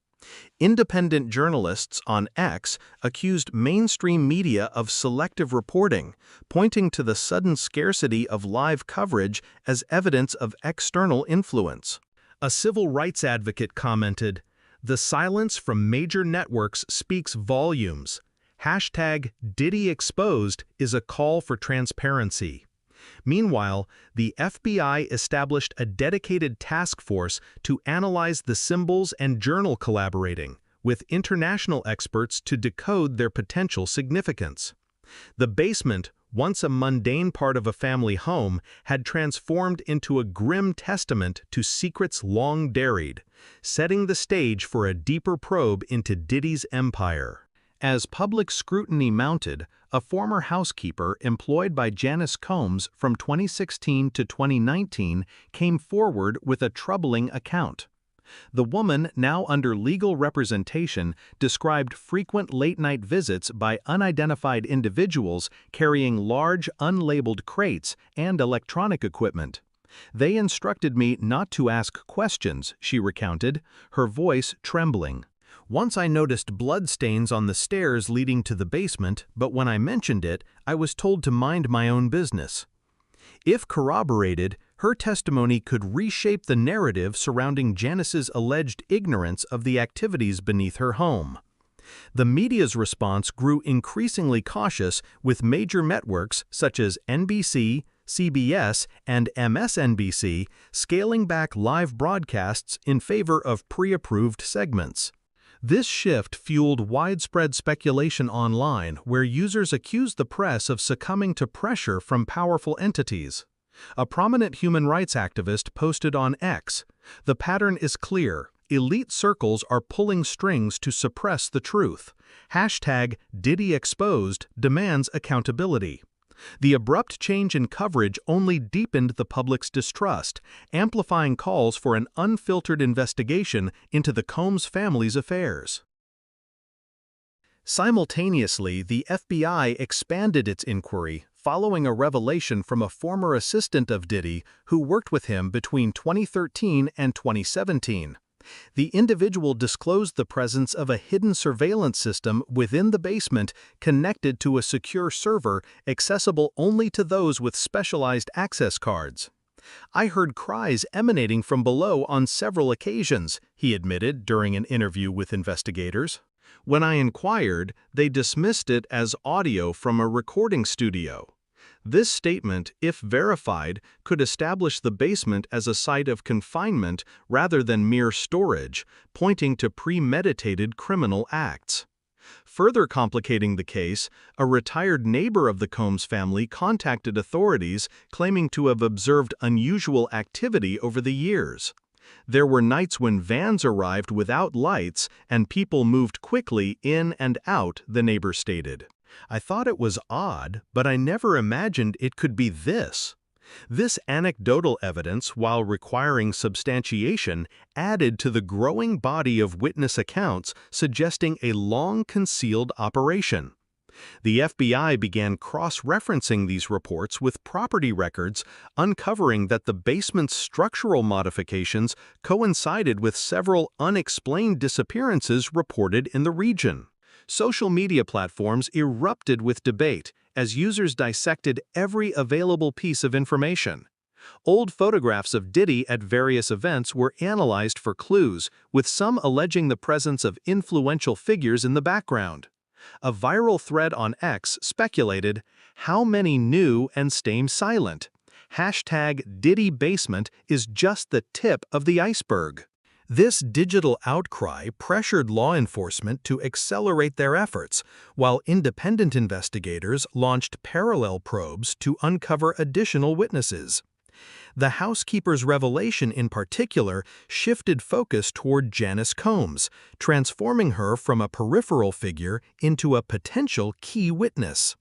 Independent journalists on X accused mainstream media of selective reporting, pointing to the sudden scarcity of live coverage as evidence of external influence. A civil rights advocate commented, "The silence from major networks speaks volumes. #DiddyExposed is a call for transparency." Meanwhile, the FBI established a dedicated task force to analyze the symbols and journal collaborating, with international experts to decode their potential significance. The basement, once a mundane part of a family home, had transformed into a grim testament to secrets long buried, setting the stage for a deeper probe into Diddy's empire. As public scrutiny mounted, a former housekeeper employed by Janice Combs from 2016 to 2019 came forward with a troubling account. The woman, now under legal representation, described frequent late-night visits by unidentified individuals carrying large, unlabeled crates and electronic equipment. "They instructed me not to ask questions," she recounted, her voice trembling. "Once I noticed bloodstains on the stairs leading to the basement, but when I mentioned it, I was told to mind my own business." If corroborated, her testimony could reshape the narrative surrounding Janice's alleged ignorance of the activities beneath her home. The media's response grew increasingly cautious, with major networks such as NBC, CBS, and MSNBC scaling back live broadcasts in favor of pre-approved segments. This shift fueled widespread speculation online, where users accused the press of succumbing to pressure from powerful entities. A prominent human rights activist posted on X, "The pattern is clear. Elite circles are pulling strings to suppress the truth. #DiddyExposed demands accountability." The abrupt change in coverage only deepened the public's distrust, amplifying calls for an unfiltered investigation into the Combs family's affairs. Simultaneously, the FBI expanded its inquiry, following a revelation from a former assistant of Diddy who worked with him between 2013 and 2017. The individual disclosed the presence of a hidden surveillance system within the basement connected to a secure server accessible only to those with specialized access cards. "I heard cries emanating from below on several occasions," he admitted during an interview with investigators. "When I inquired, they dismissed it as audio from a recording studio." This statement, if verified, could establish the basement as a site of confinement rather than mere storage, pointing to premeditated criminal acts. Further complicating the case, a retired neighbor of the Combs family contacted authorities claiming to have observed unusual activity over the years. There were nights when vans arrived without lights and people moved quickly in and out, the neighbor stated. I thought it was odd, but I never imagined it could be this. This anecdotal evidence, while requiring substantiation, added to the growing body of witness accounts suggesting a long-concealed operation. The FBI began cross-referencing these reports with property records, uncovering that the basement's structural modifications coincided with several unexplained disappearances reported in the region. Social media platforms erupted with debate as users dissected every available piece of information. Old photographs of Diddy at various events were analyzed for clues, with some alleging the presence of influential figures in the background. A viral thread on X speculated, "How many knew and stayed silent? #DiddyBasement is just the tip of the iceberg." This digital outcry pressured law enforcement to accelerate their efforts, while independent investigators launched parallel probes to uncover additional witnesses. The housekeeper's revelation in particular shifted focus toward Janice Combs, transforming her from a peripheral figure into a potential key witness.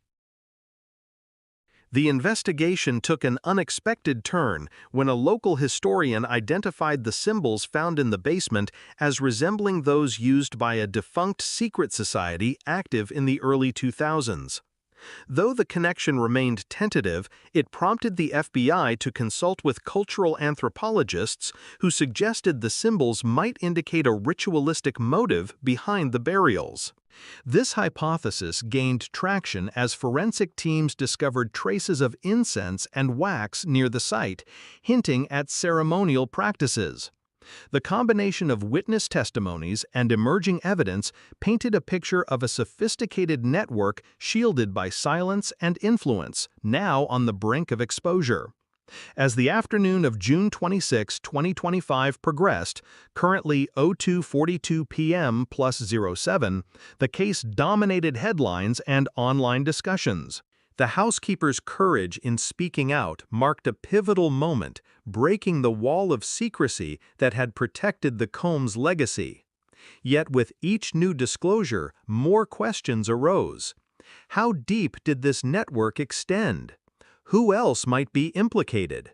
The investigation took an unexpected turn when a local historian identified the symbols found in the basement as resembling those used by a defunct secret society active in the early 2000s. Though the connection remained tentative, it prompted the FBI to consult with cultural anthropologists who suggested the symbols might indicate a ritualistic motive behind the burials. This hypothesis gained traction as forensic teams discovered traces of incense and wax near the site, hinting at ceremonial practices. The combination of witness testimonies and emerging evidence painted a picture of a sophisticated network shielded by silence and influence, now on the brink of exposure. As the afternoon of June 26, 2025 progressed, currently 02:42 p.m. +07, the case dominated headlines and online discussions. The housekeeper's courage in speaking out marked a pivotal moment, breaking the wall of secrecy that had protected the Combs legacy. Yet with each new disclosure, more questions arose. How deep did this network extend? Who else might be implicated?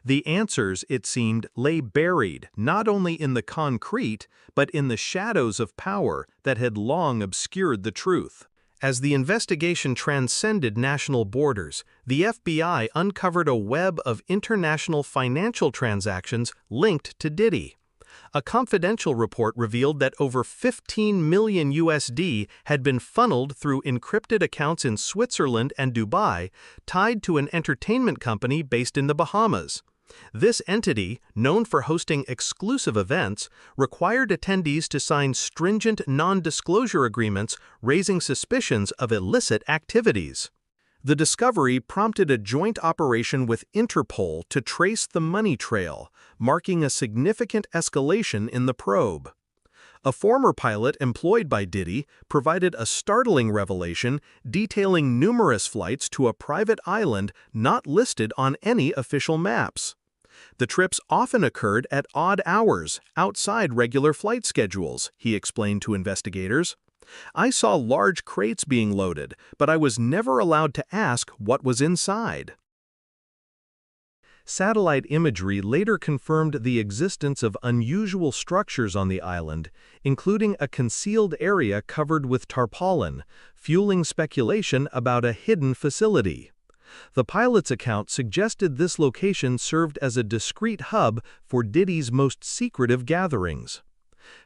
The answers, it seemed, lay buried not only in the concrete, but in the shadows of power that had long obscured the truth. As the investigation transcended national borders, the FBI uncovered a web of international financial transactions linked to Diddy. A confidential report revealed that over 15 million USD had been funneled through encrypted accounts in Switzerland and Dubai, tied to an entertainment company based in the Bahamas. This entity, known for hosting exclusive events, required attendees to sign stringent non-disclosure agreements, raising suspicions of illicit activities. The discovery prompted a joint operation with Interpol to trace the money trail, marking a significant escalation in the probe. A former pilot employed by Diddy provided a startling revelation detailing numerous flights to a private island not listed on any official maps. The trips often occurred at odd hours, outside regular flight schedules, he explained to investigators. I saw large crates being loaded, but I was never allowed to ask what was inside. Satellite imagery later confirmed the existence of unusual structures on the island, including a concealed area covered with tarpaulin, fueling speculation about a hidden facility. The pilot's account suggested this location served as a discreet hub for Diddy's most secretive gatherings.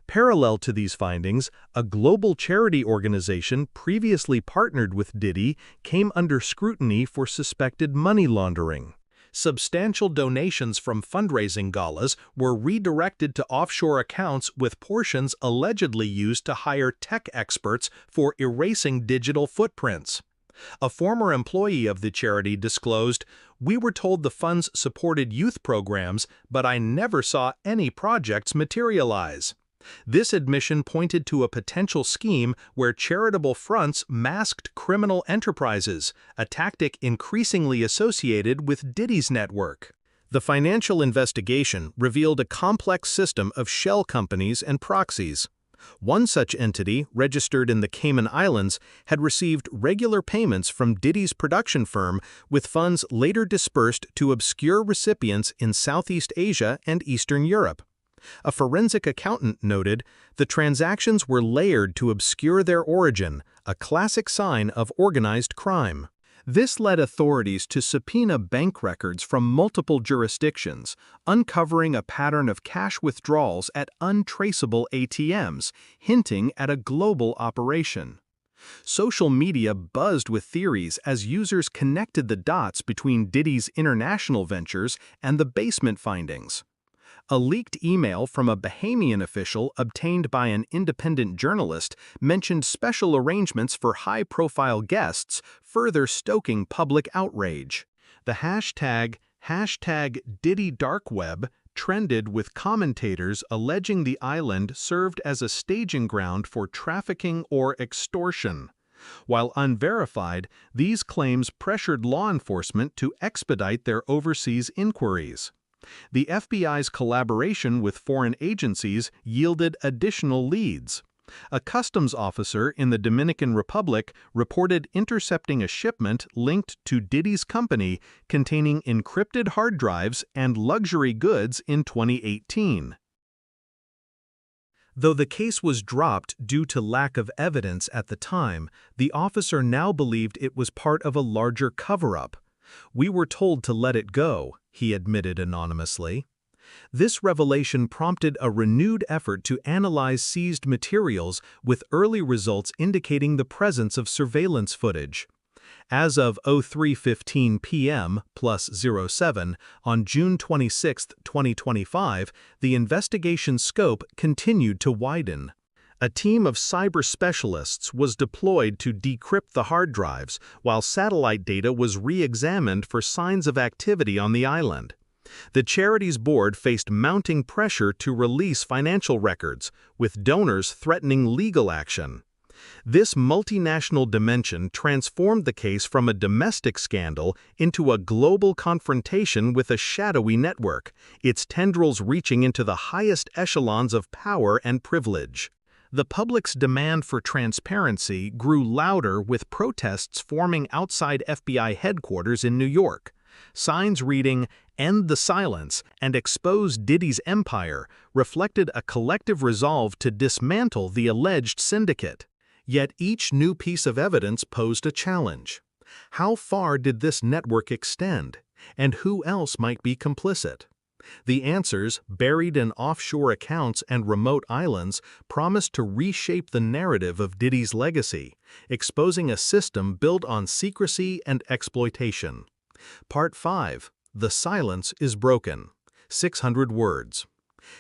Parallel to these findings, a global charity organization previously partnered with Diddy came under scrutiny for suspected money laundering. Substantial donations from fundraising galas were redirected to offshore accounts with portions allegedly used to hire tech experts for erasing digital footprints. A former employee of the charity disclosed, "We were told the funds supported youth programs, but I never saw any projects materialize." This admission pointed to a potential scheme where charitable fronts masked criminal enterprises, a tactic increasingly associated with Diddy's network. The financial investigation revealed a complex system of shell companies and proxies. One such entity, registered in the Cayman Islands, had received regular payments from Diddy's production firm, with funds later dispersed to obscure recipients in Southeast Asia and Eastern Europe. A forensic accountant noted, the transactions were layered to obscure their origin, a classic sign of organized crime. This led authorities to subpoena bank records from multiple jurisdictions, uncovering a pattern of cash withdrawals at untraceable ATMs, hinting at a global operation. Social media buzzed with theories as users connected the dots between Diddy's international ventures and the basement findings. A leaked email from a Bahamian official obtained by an independent journalist mentioned special arrangements for high-profile guests, further stoking public outrage. The hashtag #DiddyDarkWeb trended, with commentators alleging the island served as a staging ground for trafficking or extortion. While unverified, these claims pressured law enforcement to expedite their overseas inquiries. The FBI's collaboration with foreign agencies yielded additional leads. A customs officer in the Dominican Republic reported intercepting a shipment linked to Diddy's company containing encrypted hard drives and luxury goods in 2018. Though the case was dropped due to lack of evidence at the time, the officer now believed it was part of a larger cover-up. "We were told to let it go," he admitted anonymously. This revelation prompted a renewed effort to analyze seized materials, with early results indicating the presence of surveillance footage. As of 03:15 p.m. +07 on June 26, 2025, the investigation scope continued to widen. A team of cyber specialists was deployed to decrypt the hard drives, while satellite data was re-examined for signs of activity on the island. The charity's board faced mounting pressure to release financial records, with donors threatening legal action. This multinational dimension transformed the case from a domestic scandal into a global confrontation with a shadowy network, its tendrils reaching into the highest echelons of power and privilege. The public's demand for transparency grew louder, with protests forming outside FBI headquarters in New York. Signs reading, "End the silence" and "Expose Diddy's empire" reflected a collective resolve to dismantle the alleged syndicate. Yet each new piece of evidence posed a challenge. How far did this network extend? And who else might be complicit? The answers, buried in offshore accounts and remote islands, promised to reshape the narrative of Diddy's legacy, exposing a system built on secrecy and exploitation. Part 5. The Silence is Broken. 600 words.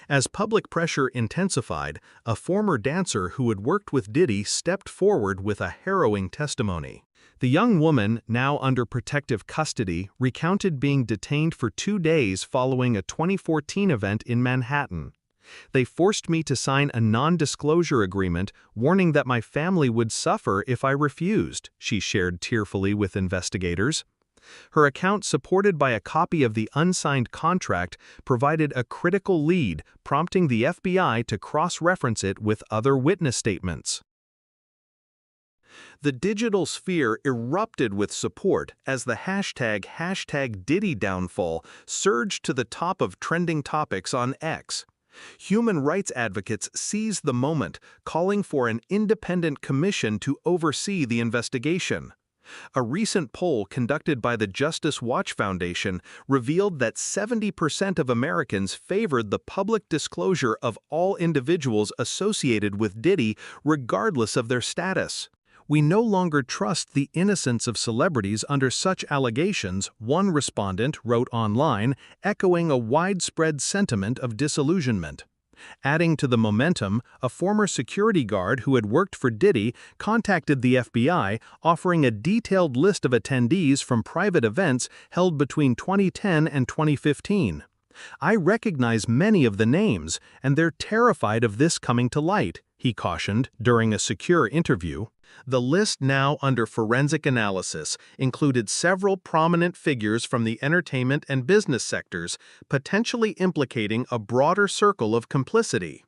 As public pressure intensified, a former dancer who had worked with Diddy stepped forward with a harrowing testimony. The young woman, now under protective custody, recounted being detained for 2 days following a 2014 event in Manhattan. "They forced me to sign a non-disclosure agreement, warning that my family would suffer if I refused," she shared tearfully with investigators. Her account, supported by a copy of the unsigned contract, provided a critical lead, prompting the FBI to cross-reference it with other witness statements. The digital sphere erupted with support as the hashtag #DiddyDownfall surged to the top of trending topics on X. Human rights advocates seized the moment, calling for an independent commission to oversee the investigation. A recent poll conducted by the Justice Watch Foundation revealed that 70% of Americans favored the public disclosure of all individuals associated with Diddy, regardless of their status. "We no longer trust the innocence of celebrities under such allegations," one respondent wrote online, echoing a widespread sentiment of disillusionment. Adding to the momentum, a former security guard who had worked for Diddy contacted the FBI, offering a detailed list of attendees from private events held between 2010 and 2015. "I recognize many of the names, and they're terrified of this coming to light," he cautioned during a secure interview. The list now under forensic analysis included several prominent figures from the entertainment and business sectors, potentially implicating a broader circle of complicity.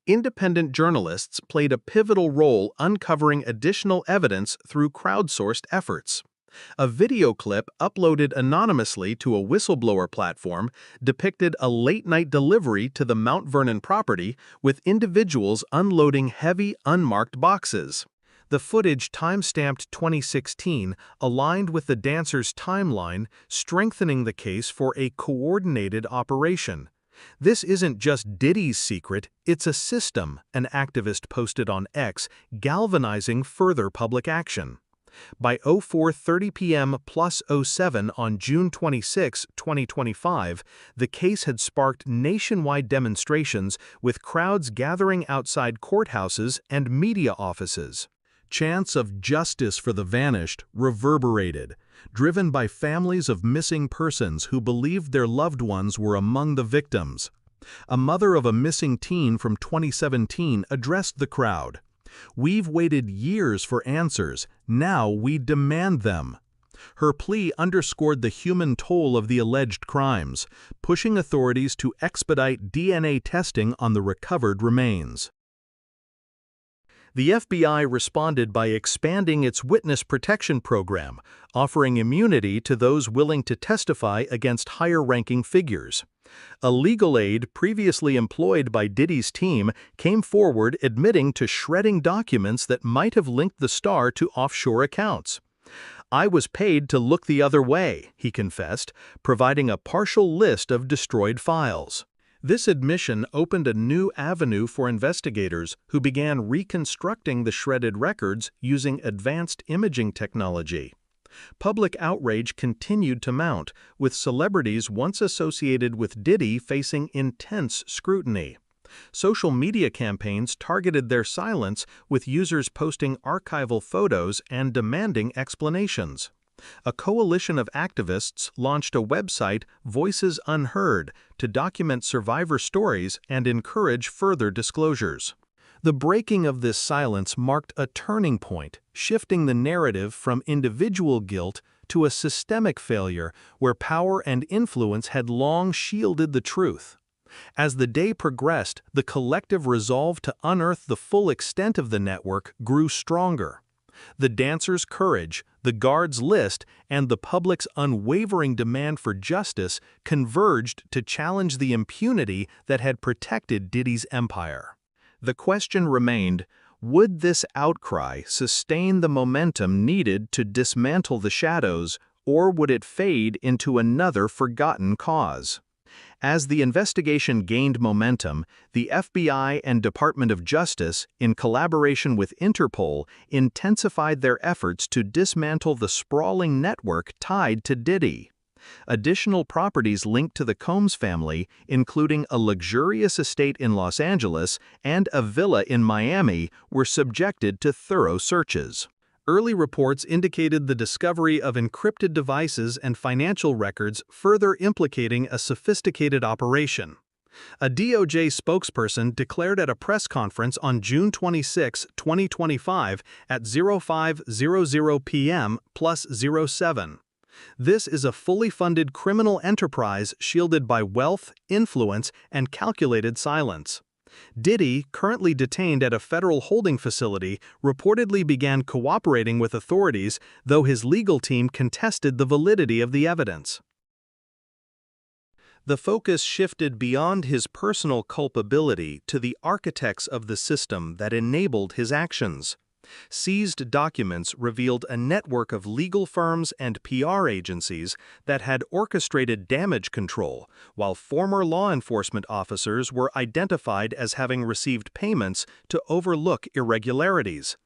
Independent journalists played a pivotal role uncovering additional evidence through crowdsourced efforts. A video clip uploaded anonymously to a whistleblower platform depicted a late-night delivery to the Mount Vernon property with individuals unloading heavy, unmarked boxes. The footage, time-stamped 2016, aligned with the dancer's timeline, strengthening the case for a coordinated operation. "This isn't just Diddy's secret, it's a system," an activist posted on X, galvanizing further public action. By 04:30 p.m. plus 07 on June 26, 2025, the case had sparked nationwide demonstrations with crowds gathering outside courthouses and media offices. Chants of justice for the vanished reverberated, driven by families of missing persons who believed their loved ones were among the victims. A mother of a missing teen from 2017 addressed the crowd. "We've waited years for answers, now we demand them." Her plea underscored the human toll of the alleged crimes, pushing authorities to expedite DNA testing on the recovered remains. The FBI responded by expanding its witness protection program, offering immunity to those willing to testify against higher-ranking figures. A legal aid previously employed by Diddy's team came forward admitting to shredding documents that might have linked the star to offshore accounts. "I was paid to look the other way," he confessed, providing a partial list of destroyed files. This admission opened a new avenue for investigators who began reconstructing the shredded records using advanced imaging technology. Public outrage continued to mount, with celebrities once associated with Diddy facing intense scrutiny. Social media campaigns targeted their silence, with users posting archival photos and demanding explanations. A coalition of activists launched a website, Voices Unheard, to document survivor stories and encourage further disclosures. The breaking of this silence marked a turning point, shifting the narrative from individual guilt to a systemic failure where power and influence had long shielded the truth. As the day progressed, the collective resolve to unearth the full extent of the network grew stronger. The dancer's courage, the guard's list, and the public's unwavering demand for justice converged to challenge the impunity that had protected Diddy's empire. The question remained, would this outcry sustain the momentum needed to dismantle the shadows, or would it fade into another forgotten cause? As the investigation gained momentum, the FBI and Department of Justice, in collaboration with Interpol, intensified their efforts to dismantle the sprawling network tied to Diddy. Additional properties linked to the Combs family, including a luxurious estate in Los Angeles and a villa in Miami, were subjected to thorough searches. Early reports indicated the discovery of encrypted devices and financial records, further implicating a sophisticated operation. A DOJ spokesperson declared at a press conference on June 26, 2025 at 05:00 p.m. plus 07. "This is a fully funded criminal enterprise shielded by wealth, influence, and calculated silence." Diddy, currently detained at a federal holding facility, reportedly began cooperating with authorities, though his legal team contested the validity of the evidence. The focus shifted beyond his personal culpability to the architects of the system that enabled his actions. Seized documents revealed a network of legal firms and PR agencies that had orchestrated damage control, while former law enforcement officers were identified as having received payments to overlook irregularities.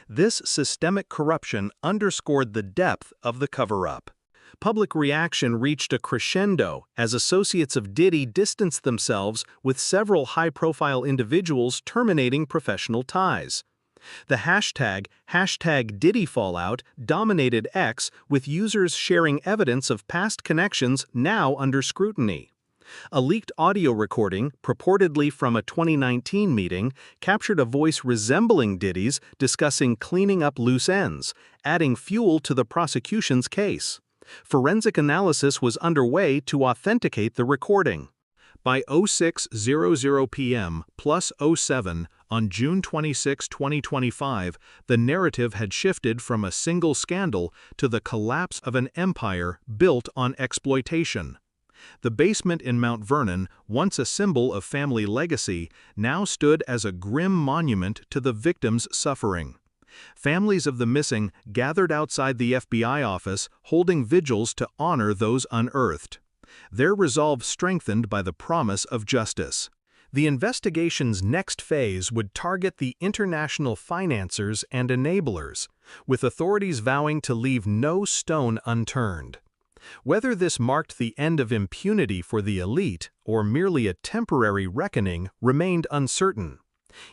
This systemic corruption underscored the depth of the cover-up. Public reaction reached a crescendo as associates of Diddy distanced themselves, with several high-profile individuals terminating professional ties. The hashtag #DiddyFallout dominated X, with users sharing evidence of past connections now under scrutiny. A leaked audio recording, purportedly from a 2019 meeting, captured a voice resembling Diddy's discussing cleaning up loose ends, adding fuel to the prosecution's case. Forensic analysis was underway to authenticate the recording. By 06:00 p.m. plus 07 on June 26, 2025, the narrative had shifted from a single scandal to the collapse of an empire built on exploitation. The basement in Mount Vernon, once a symbol of family legacy, now stood as a grim monument to the victims' suffering. Families of the missing gathered outside the FBI office, holding vigils to honor those unearthed. Their resolve strengthened by the promise of justice. The investigation's next phase would target the international financiers and enablers, with authorities vowing to leave no stone unturned. Whether this marked the end of impunity for the elite or merely a temporary reckoning remained uncertain.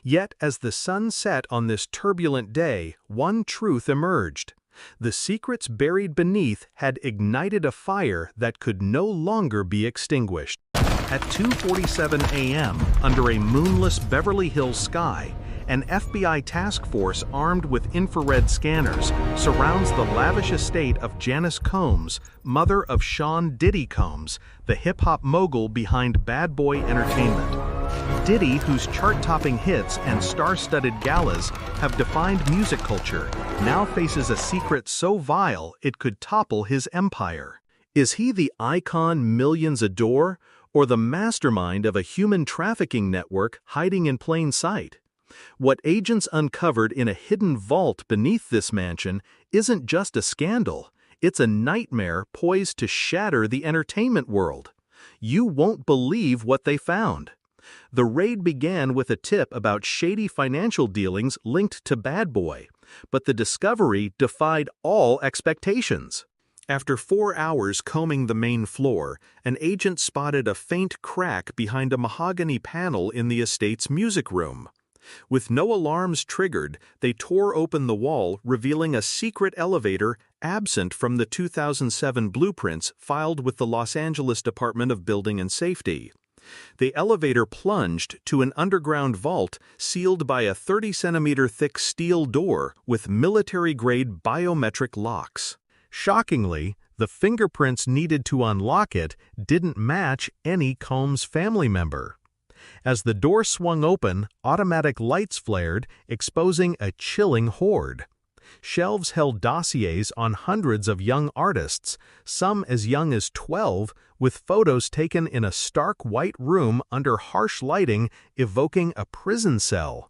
Yet, as the sun set on this turbulent day, one truth emerged. The secrets buried beneath had ignited a fire that could no longer be extinguished. At 2:47 a.m., under a moonless Beverly Hills sky, an FBI task force armed with infrared scanners surrounds the lavish estate of Janice Combs, mother of Sean Diddy Combs, the hip-hop mogul behind Bad Boy Entertainment. Diddy, whose chart-topping hits and star-studded galas have defined music culture, now faces a secret so vile it could topple his empire. Is he the icon millions adore, or the mastermind of a human trafficking network hiding in plain sight? What agents uncovered in a hidden vault beneath this mansion isn't just a scandal, it's a nightmare poised to shatter the entertainment world. You won't believe what they found. The raid began with a tip about shady financial dealings linked to Bad Boy, but the discovery defied all expectations. After 4 hours combing the main floor, an agent spotted a faint crack behind a mahogany panel in the estate's music room. With no alarms triggered, they tore open the wall, revealing a secret elevator absent from the 2007 blueprints filed with the Los Angeles Department of Building and Safety. The elevator plunged to an underground vault sealed by a 30-centimeter thick steel door with military-grade biometric locks. Shockingly, the fingerprints needed to unlock it didn't match any Combs family member. As the door swung open, automatic lights flared, exposing a chilling hoard. Shelves held dossiers on hundreds of young artists, some as young as 12, with photos taken in a stark white room under harsh lighting evoking a prison cell.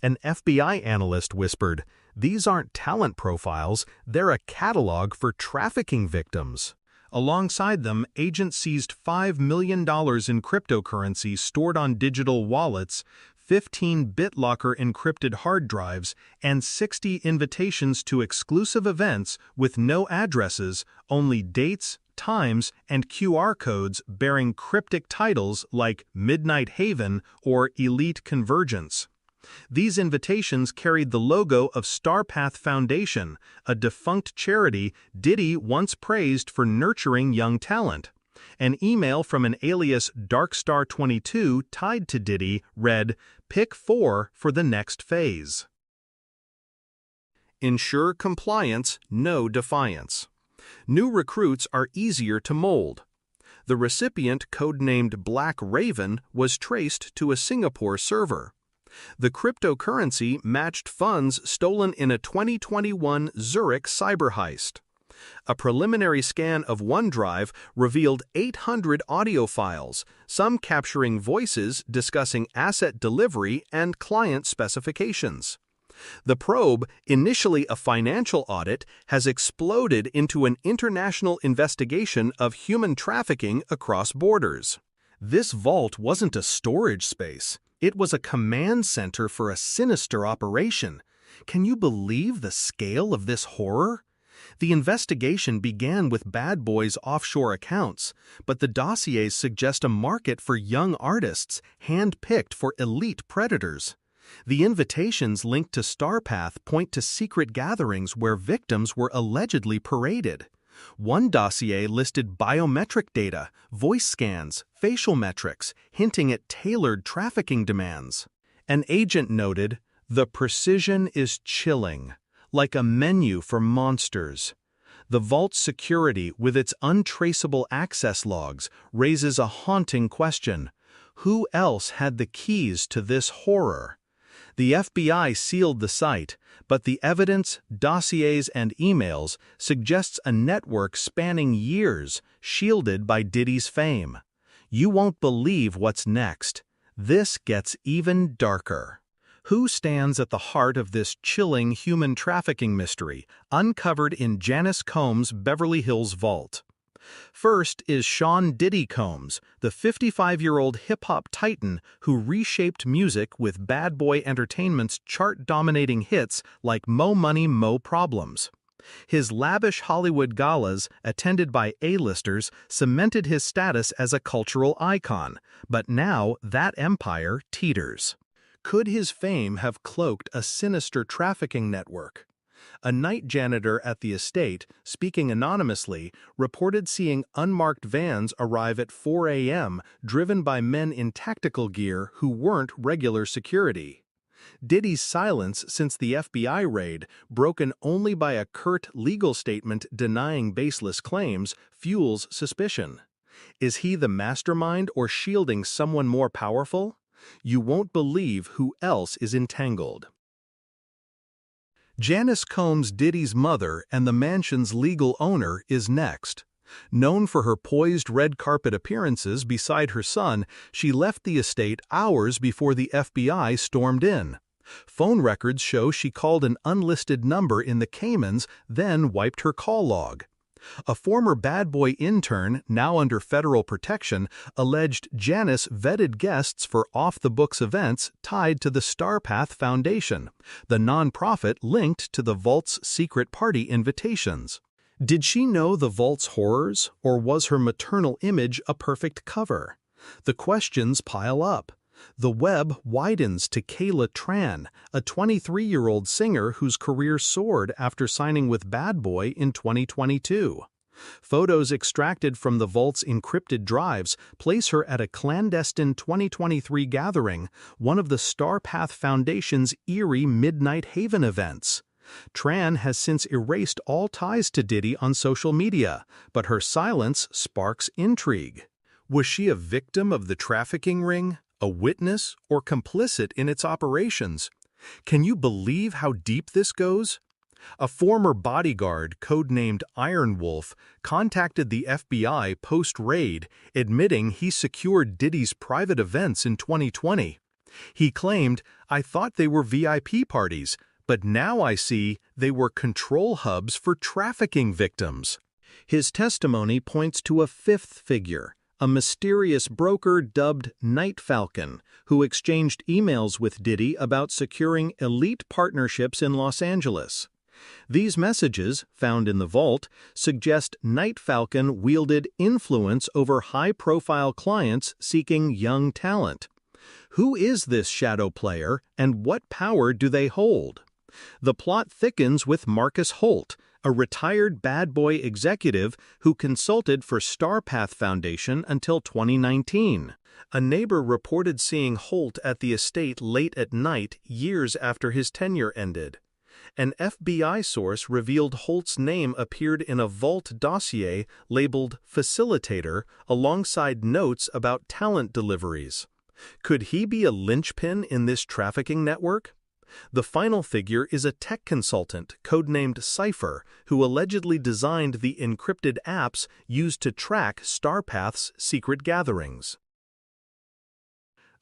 An FBI analyst whispered, "These aren't talent profiles, they're a catalog for trafficking victims." Alongside them, agents seized $5 million in cryptocurrency stored on digital wallets, 15 BitLocker encrypted hard drives, and 60 invitations to exclusive events with no addresses, only dates, times, and QR codes bearing cryptic titles like Midnight Haven or Elite Convergence. These invitations carried the logo of StarPath Foundation, a defunct charity Diddy once praised for nurturing young talent. An email from an alias Darkstar22 tied to Diddy read, "Pick 4 for the next phase." Ensure compliance, no defiance. New recruits are easier to mold. The recipient, codenamed Black Raven, was traced to a Singapore server. The cryptocurrency matched funds stolen in a 2021 Zurich cyber heist. A preliminary scan of OneDrive revealed 800 audio files, some capturing voices discussing asset delivery and client specifications. The probe, initially a financial audit, has exploded into an international investigation of human trafficking across borders. This vault wasn't a storage space. It was a command center for a sinister operation. Can you believe the scale of this horror? The investigation began with Bad Boy's offshore accounts, but the dossiers suggest a market for young artists, hand-picked for elite predators. The invitations linked to StarPath point to secret gatherings where victims were allegedly paraded. One dossier listed biometric data, voice scans, facial metrics, hinting at tailored trafficking demands. An agent noted, "The precision is chilling, like a menu for monsters." The vault's security, with its untraceable access logs, raises a haunting question. Who else had the keys to this horror? The FBI sealed the site, but the evidence, dossiers, and emails suggests a network spanning years, shielded by Diddy's fame. You won't believe what's next. This gets even darker. Who stands at the heart of this chilling human trafficking mystery, uncovered in Janice Combs' Beverly Hills vault? First is Sean Diddy Combs, the 55-year-old hip-hop titan who reshaped music with Bad Boy Entertainment's chart-dominating hits like Mo Money, Mo Problems. His lavish Hollywood galas, attended by A-listers, cemented his status as a cultural icon, but now that empire teeters. Could his fame have cloaked a sinister trafficking network? A night janitor at the estate, speaking anonymously, reported seeing unmarked vans arrive at 4 a.m. driven by men in tactical gear who weren't regular security. Diddy's silence since the FBI raid, broken only by a curt legal statement denying baseless claims, fuels suspicion. Is he the mastermind or shielding someone more powerful? You won't believe who else is entangled. Janice Combs, Diddy's mother and the mansion's legal owner, is next. Known for her poised red carpet appearances beside her son, she left the estate hours before the FBI stormed in. Phone records show she called an unlisted number in the Caymans, then wiped her call log. A former Bad Boy intern, now under federal protection, alleged Janice vetted guests for off-the-books events tied to the StarPath Foundation, the nonprofit linked to the vault's secret party invitations. Did she know the vault's horrors, or was her maternal image a perfect cover? The questions pile up. The web widens to Kayla Tran, a 23-year-old singer whose career soared after signing with Bad Boy in 2022. Photos extracted from the vault's encrypted drives place her at a clandestine 2023 gathering, one of the StarPath Foundation's eerie Midnight Haven events. Tran has since erased all ties to Diddy on social media, but her silence sparks intrigue. Was she a victim of the trafficking ring? A witness, or complicit in its operations? Can you believe how deep this goes? A former bodyguard, codenamed Iron Wolf, contacted the FBI post-raid, admitting he secured Diddy's private events in 2020. He claimed, "I thought they were VIP parties, but now I see they were control hubs for trafficking victims." His testimony points to a fifth figure, a mysterious broker dubbed Night Falcon, who exchanged emails with Diddy about securing elite partnerships in Los Angeles. These messages, found in the vault, suggest Night Falcon wielded influence over high-profile clients seeking young talent. Who is this shadow player, and what power do they hold? The plot thickens with Marcus Holt, a retired Bad Boy executive who consulted for StarPath Foundation until 2019. A neighbor reported seeing Holt at the estate late at night years after his tenure ended. An FBI source revealed Holt's name appeared in a vault dossier labeled Facilitator alongside notes about talent deliveries. Could he be a linchpin in this trafficking network? The final figure is a tech consultant, codenamed Cypher, who allegedly designed the encrypted apps used to track StarPath's secret gatherings.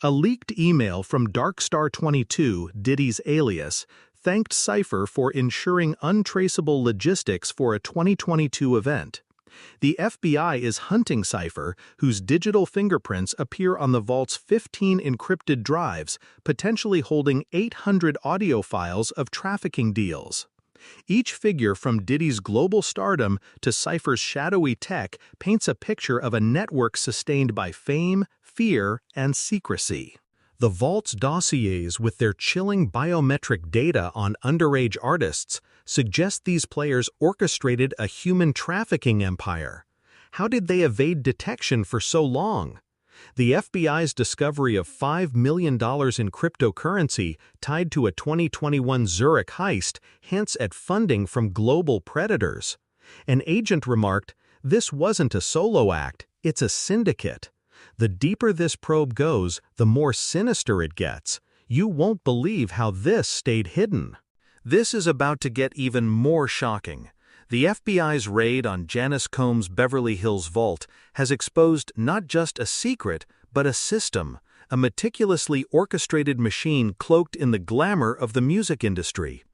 A leaked email from Darkstar22, Diddy's alias, thanked Cypher for ensuring untraceable logistics for a 2022 event. The FBI is hunting Cypher, whose digital fingerprints appear on the vault's 15 encrypted drives, potentially holding 800 audio files of trafficking deals. Each figure from Diddy's global stardom to Cypher's shadowy tech paints a picture of a network sustained by fame, fear, and secrecy. The Vault's dossiers with their chilling biometric data on underage artists suggest these players orchestrated a human trafficking empire. How did they evade detection for so long? The FBI's discovery of $5 million in cryptocurrency tied to a 2021 Zurich heist hints at funding from global predators. An agent remarked, "This wasn't a solo act, it's a syndicate." The deeper this probe goes, the more sinister it gets. You won't believe how this stayed hidden. This is about to get even more shocking. The FBI's raid on Janice Combs' Beverly Hills vault has exposed not just a secret, but a system, a meticulously orchestrated machine cloaked in the glamour of the music industry.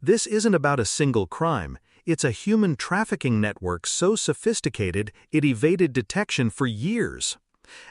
This isn't about a single crime. It's a human trafficking network so sophisticated it evaded detection for years.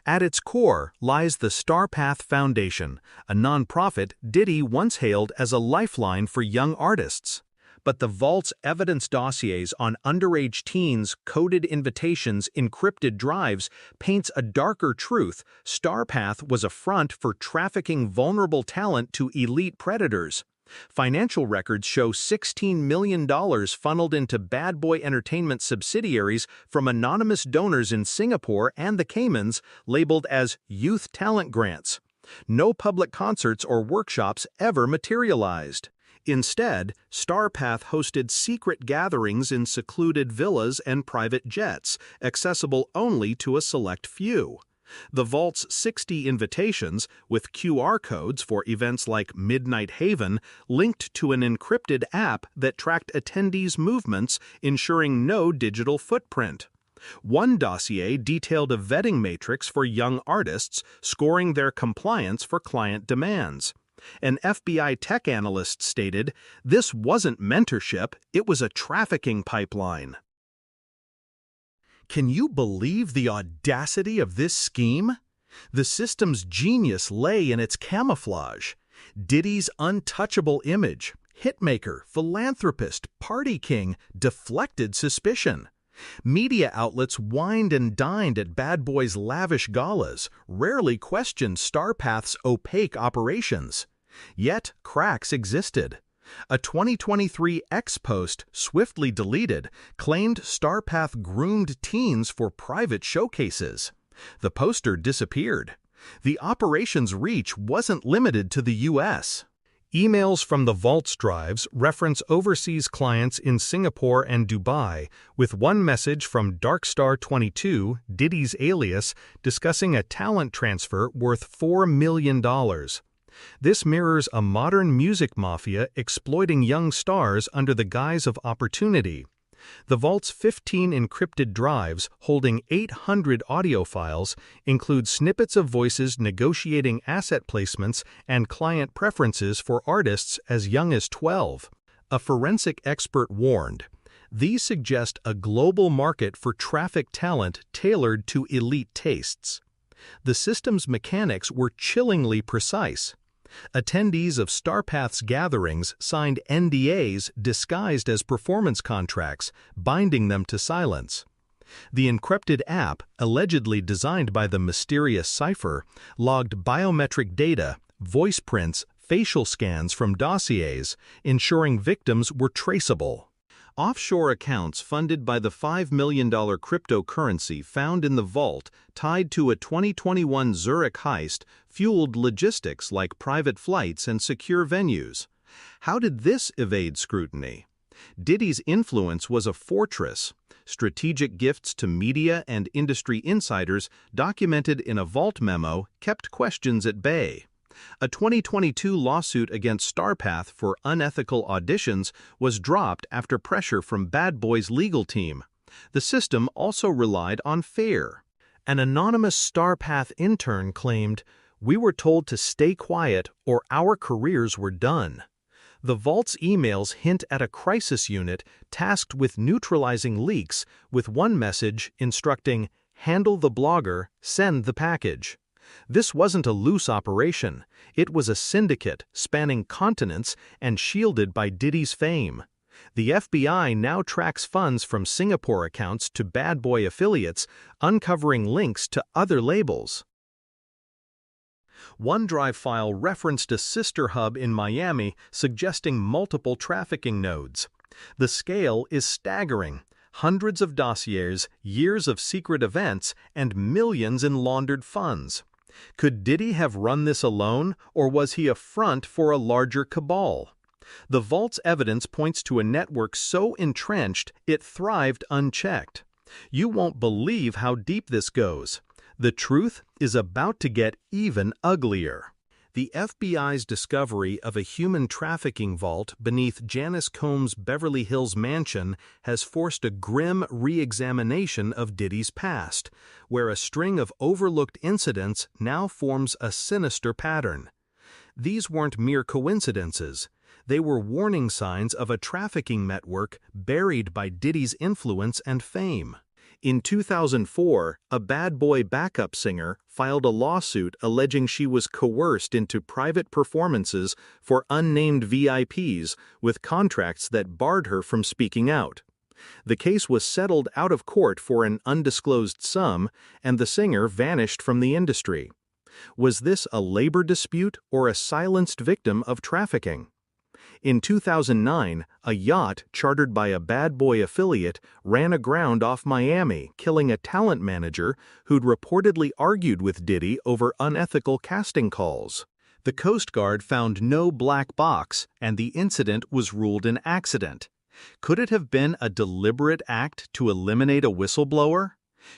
At its core lies the StarPath Foundation, a nonprofit Diddy once hailed as a lifeline for young artists. But the Vault's evidence dossiers on underage teens, coded invitations, encrypted drives paints a darker truth. StarPath was a front for trafficking vulnerable talent to elite predators. Financial records show $16 million funneled into Bad Boy Entertainment subsidiaries from anonymous donors in Singapore and the Caymans, labeled as youth talent grants. No public concerts or workshops ever materialized. Instead, StarPath hosted secret gatherings in secluded villas and private jets, accessible only to a select few. The Vault's 60 invitations, with QR codes for events like Midnight Haven, linked to an encrypted app that tracked attendees' movements, ensuring no digital footprint. One dossier detailed a vetting matrix for young artists, scoring their compliance for client demands. An FBI tech analyst stated, "This wasn't mentorship, it was a trafficking pipeline." Can you believe the audacity of this scheme? The system's genius lay in its camouflage. Diddy's untouchable image, hitmaker, philanthropist, party king, deflected suspicion. Media outlets wined and dined at Bad Boy's lavish galas, rarely questioned StarPath's opaque operations. Yet cracks existed. A 2023 X post, swiftly deleted, claimed StarPath groomed teens for private showcases. The poster disappeared. The operation's reach wasn't limited to the U.S. Emails from the Vault's drives reference overseas clients in Singapore and Dubai, with one message from Darkstar22, Diddy's alias, discussing a talent transfer worth $4 million. This mirrors a modern music mafia exploiting young stars under the guise of opportunity. The Vault's 15 encrypted drives, holding 800 audio files, include snippets of voices negotiating asset placements and client preferences for artists as young as 12. A forensic expert warned, "These suggest a global market for trafficked talent tailored to elite tastes." The system's mechanics were chillingly precise. Attendees of StarPath's gatherings signed NDAs disguised as performance contracts, binding them to silence. The encrypted app, allegedly designed by the mysterious cipher, logged biometric data, voice prints, facial scans from dossiers, ensuring victims were traceable. Offshore accounts funded by the $5 million cryptocurrency found in the vault, tied to a 2021 Zurich heist, fueled logistics like private flights and secure venues. How did this evade scrutiny? Diddy's influence was a fortress. Strategic gifts to media and industry insiders, documented in a vault memo, kept questions at bay. A 2022 lawsuit against StarPath for unethical auditions was dropped after pressure from Bad Boy's legal team. The system also relied on fear. An anonymous StarPath intern claimed, "We were told to stay quiet or our careers were done." The Vault's emails hint at a crisis unit tasked with neutralizing leaks, with one message instructing, "Handle the blogger, send the package." This wasn't a loose operation. It was a syndicate spanning continents and shielded by Diddy's fame. The FBI now tracks funds from Singapore accounts to Bad Boy affiliates, uncovering links to other labels. OneDrive file referenced a sister hub in Miami, suggesting multiple trafficking nodes. The scale is staggering. Hundreds of dossiers, years of secret events, and millions in laundered funds. Could Diddy have run this alone, or was he a front for a larger cabal? The vault's evidence points to a network so entrenched it thrived unchecked. You won't believe how deep this goes. The truth is about to get even uglier. The FBI's discovery of a human trafficking vault beneath Janice Combs' Beverly Hills mansion has forced a grim re-examination of Diddy's past, where a string of overlooked incidents now forms a sinister pattern. These weren't mere coincidences. They were warning signs of a trafficking network buried by Diddy's influence and fame. In 2004, a bad boy backup singer filed a lawsuit alleging she was coerced into private performances for unnamed VIPs with contracts that barred her from speaking out. The case was settled out of court for an undisclosed sum, and the singer vanished from the industry. Was this a labor dispute or a silenced victim of trafficking? In 2009, a yacht chartered by a bad boy affiliate ran aground off Miami, killing a talent manager who'd reportedly argued with Diddy over unethical casting calls. The Coast Guard found no black box, and the incident was ruled an accident. Could it have been a deliberate act to eliminate a whistleblower?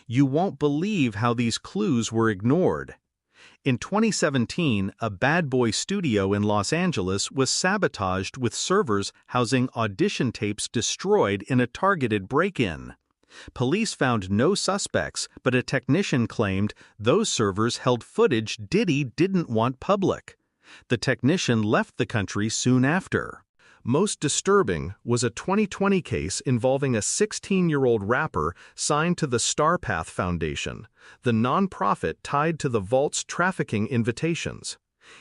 You won't believe how these clues were ignored. In 2017, a bad boy studio in Los Angeles was sabotaged with servers housing audition tapes destroyed in a targeted break-in. Police found no suspects, but a technician claimed those servers held footage Diddy didn't want public. The technician left the country soon after. Most disturbing was a 2020 case involving a 16-year-old rapper signed to the Starpath Foundation, the nonprofit tied to the vault's trafficking invitations.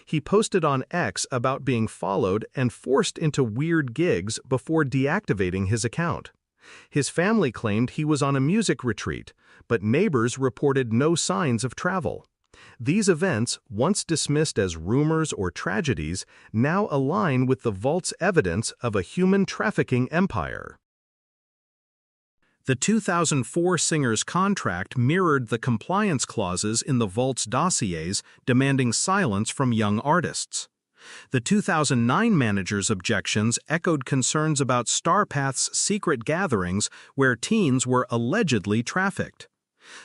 He posted on X about being followed and forced into weird gigs before deactivating his account. His family claimed he was on a music retreat, but neighbors reported no signs of travel. These events, once dismissed as rumors or tragedies, now align with the vault's evidence of a human trafficking empire. The 2004 singer's contract mirrored the compliance clauses in the vault's dossiers demanding silence from young artists. The 2009 manager's objections echoed concerns about Starpath's secret gatherings where teens were allegedly trafficked.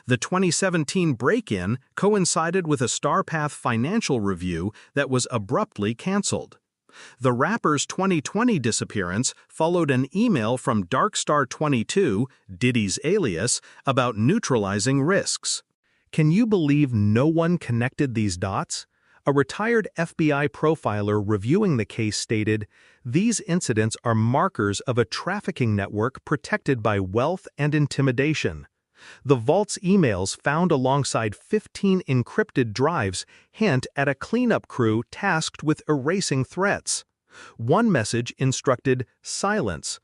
The 2017 break-in coincided with a Starpath financial review that was abruptly canceled. The rapper's 2020 disappearance followed an email from Darkstar22, Diddy's alias, about neutralizing risks. Can you believe no one connected these dots? A retired FBI profiler reviewing the case stated, "These incidents are markers of a trafficking network protected by wealth and intimidation." The vault's emails found alongside 15 encrypted drives hint at a cleanup crew tasked with erasing threats. One message instructed silence.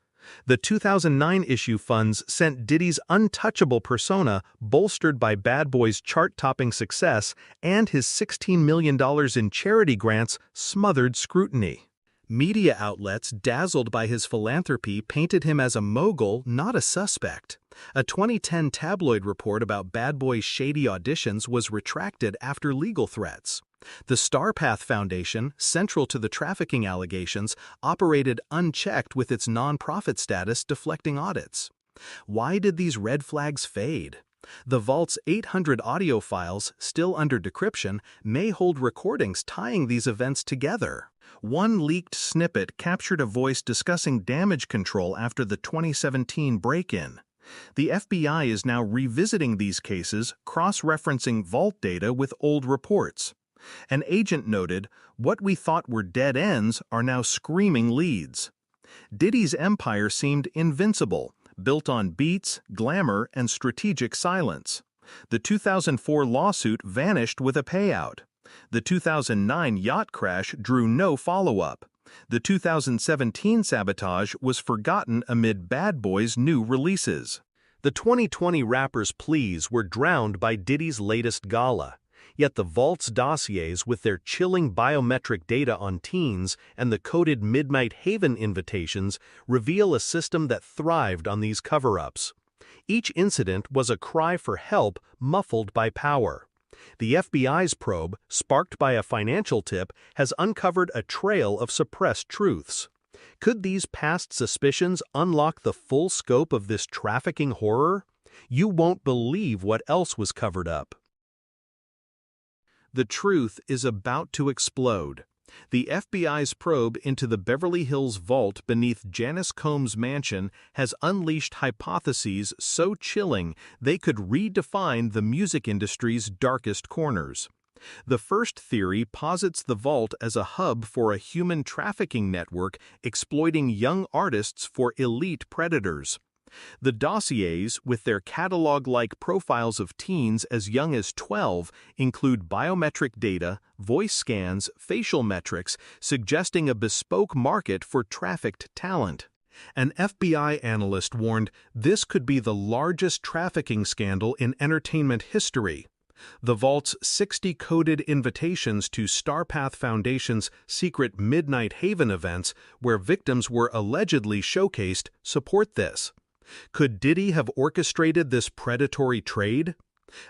The 2009 issue funds sent Diddy's untouchable persona, bolstered by Bad Boy's chart-topping success and his $16 million in charity grants, smothered scrutiny. Media outlets dazzled by his philanthropy painted him as a mogul, not a suspect. A 2010 tabloid report about Bad Boy's shady auditions was retracted after legal threats. The Starpath Foundation, central to the trafficking allegations, operated unchecked with its nonprofit status deflecting audits. Why did these red flags fade? The vault's 800 audio files, still under decryption, may hold recordings tying these events together. One leaked snippet captured a voice discussing damage control after the 2017 break-in. The FBI is now revisiting these cases, cross-referencing vault data with old reports. An agent noted, "What we thought were dead ends are now screaming leads." Diddy's empire seemed invincible, built on beats, glamour, and strategic silence. The 2004 lawsuit vanished with a payout. The 2009 yacht crash drew no follow-up. The 2017 sabotage was forgotten amid Bad Boy's new releases. The 2020 rapper's pleas were drowned by Diddy's latest gala. Yet the vault's dossiers, with their chilling biometric data on teens and the coded Midnight Haven invitations, reveal a system that thrived on these cover-ups. Each incident was a cry for help muffled by power. The FBI's probe, sparked by a financial tip, has uncovered a trail of suppressed truths. Could these past suspicions unlock the full scope of this trafficking horror? You won't believe what else was covered up. The truth is about to explode. The FBI's probe into the Beverly Hills vault beneath Janice Combs' mansion has unleashed hypotheses so chilling they could redefine the music industry's darkest corners. The first theory posits the vault as a hub for a human trafficking network exploiting young artists for elite predators. The dossiers, with their catalog-like profiles of teens as young as 12, include biometric data, voice scans, facial metrics, suggesting a bespoke market for trafficked talent. An FBI analyst warned this could be the largest trafficking scandal in entertainment history. The vault's 60 coded invitations to Starpath Foundation's secret Midnight Haven events, where victims were allegedly showcased, support this. Could Diddy have orchestrated this predatory trade?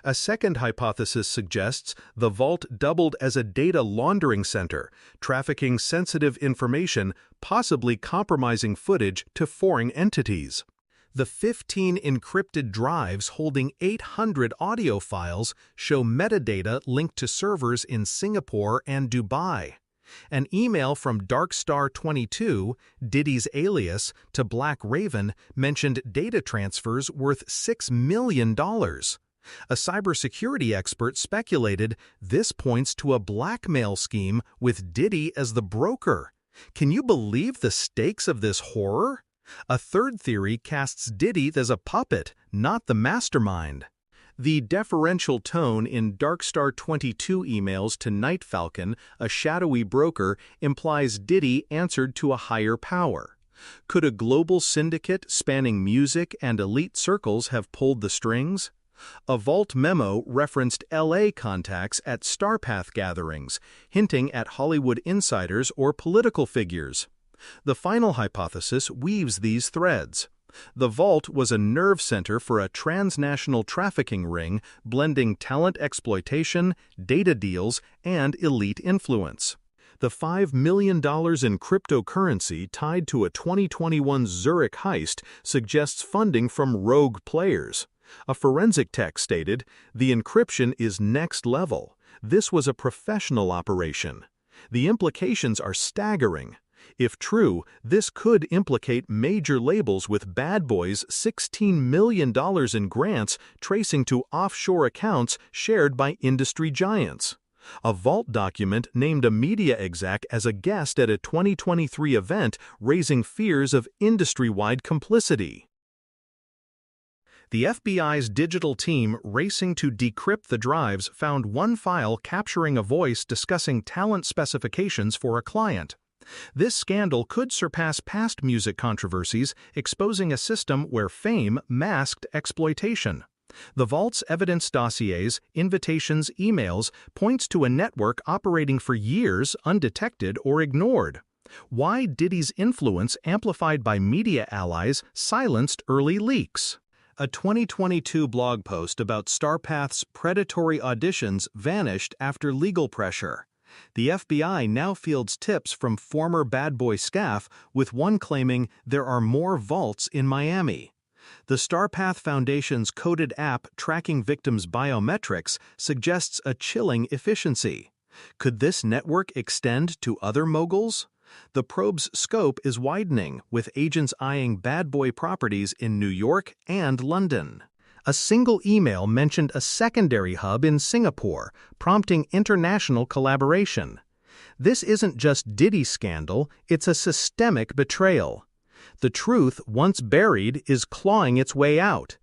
A second hypothesis suggests the vault doubled as a data laundering center, trafficking sensitive information, possibly compromising footage to foreign entities. The 15 encrypted drives holding 800 audio files show metadata linked to servers in Singapore and Dubai. An email from Darkstar22, Diddy's alias, to Black Raven mentioned data transfers worth $6 million. A cybersecurity expert speculated this points to a blackmail scheme with Diddy as the broker. Can you believe the stakes of this horror? A third theory casts Diddy as a puppet, not the mastermind. The deferential tone in Darkstar22 emails to Night Falcon, a shadowy broker, implies Diddy answered to a higher power. Could a global syndicate spanning music and elite circles have pulled the strings? A vault memo referenced LA contacts at Starpath gatherings, hinting at Hollywood insiders or political figures. The final hypothesis weaves these threads. The vault was a nerve center for a transnational trafficking ring blending talent exploitation, data deals, and elite influence. The $5 million in cryptocurrency tied to a 2021 Zurich heist suggests funding from rogue players. A forensic tech stated, "The encryption is next level. This was a professional operation." The implications are staggering. If true, this could implicate major labels with Bad Boys' $16 million in grants tracing to offshore accounts shared by industry giants. A vault document named a media exec as a guest at a 2023 event, raising fears of industry-wide complicity. The FBI's digital team racing to decrypt the drives found one file capturing a voice discussing talent specifications for a client. This scandal could surpass past music controversies, exposing a system where fame masked exploitation. The vault's evidence dossiers, invitations, emails points to a network operating for years undetected or ignored. Why Diddy's influence, amplified by media allies, silenced early leaks? A 2022 blog post about Starpath's predatory auditions vanished after legal pressure. The FBI now fields tips from former Bad Boy staff, with one claiming there are more vaults in Miami. The Starpath Foundation's coded app tracking victims' biometrics suggests a chilling efficiency. Could this network extend to other moguls? The probe's scope is widening, with agents eyeing Bad Boy properties in New York and London. A single email mentioned a secondary hub in Singapore, prompting international collaboration. This isn't just Diddy's scandal, it's a systemic betrayal. The truth, once buried, is clawing its way out.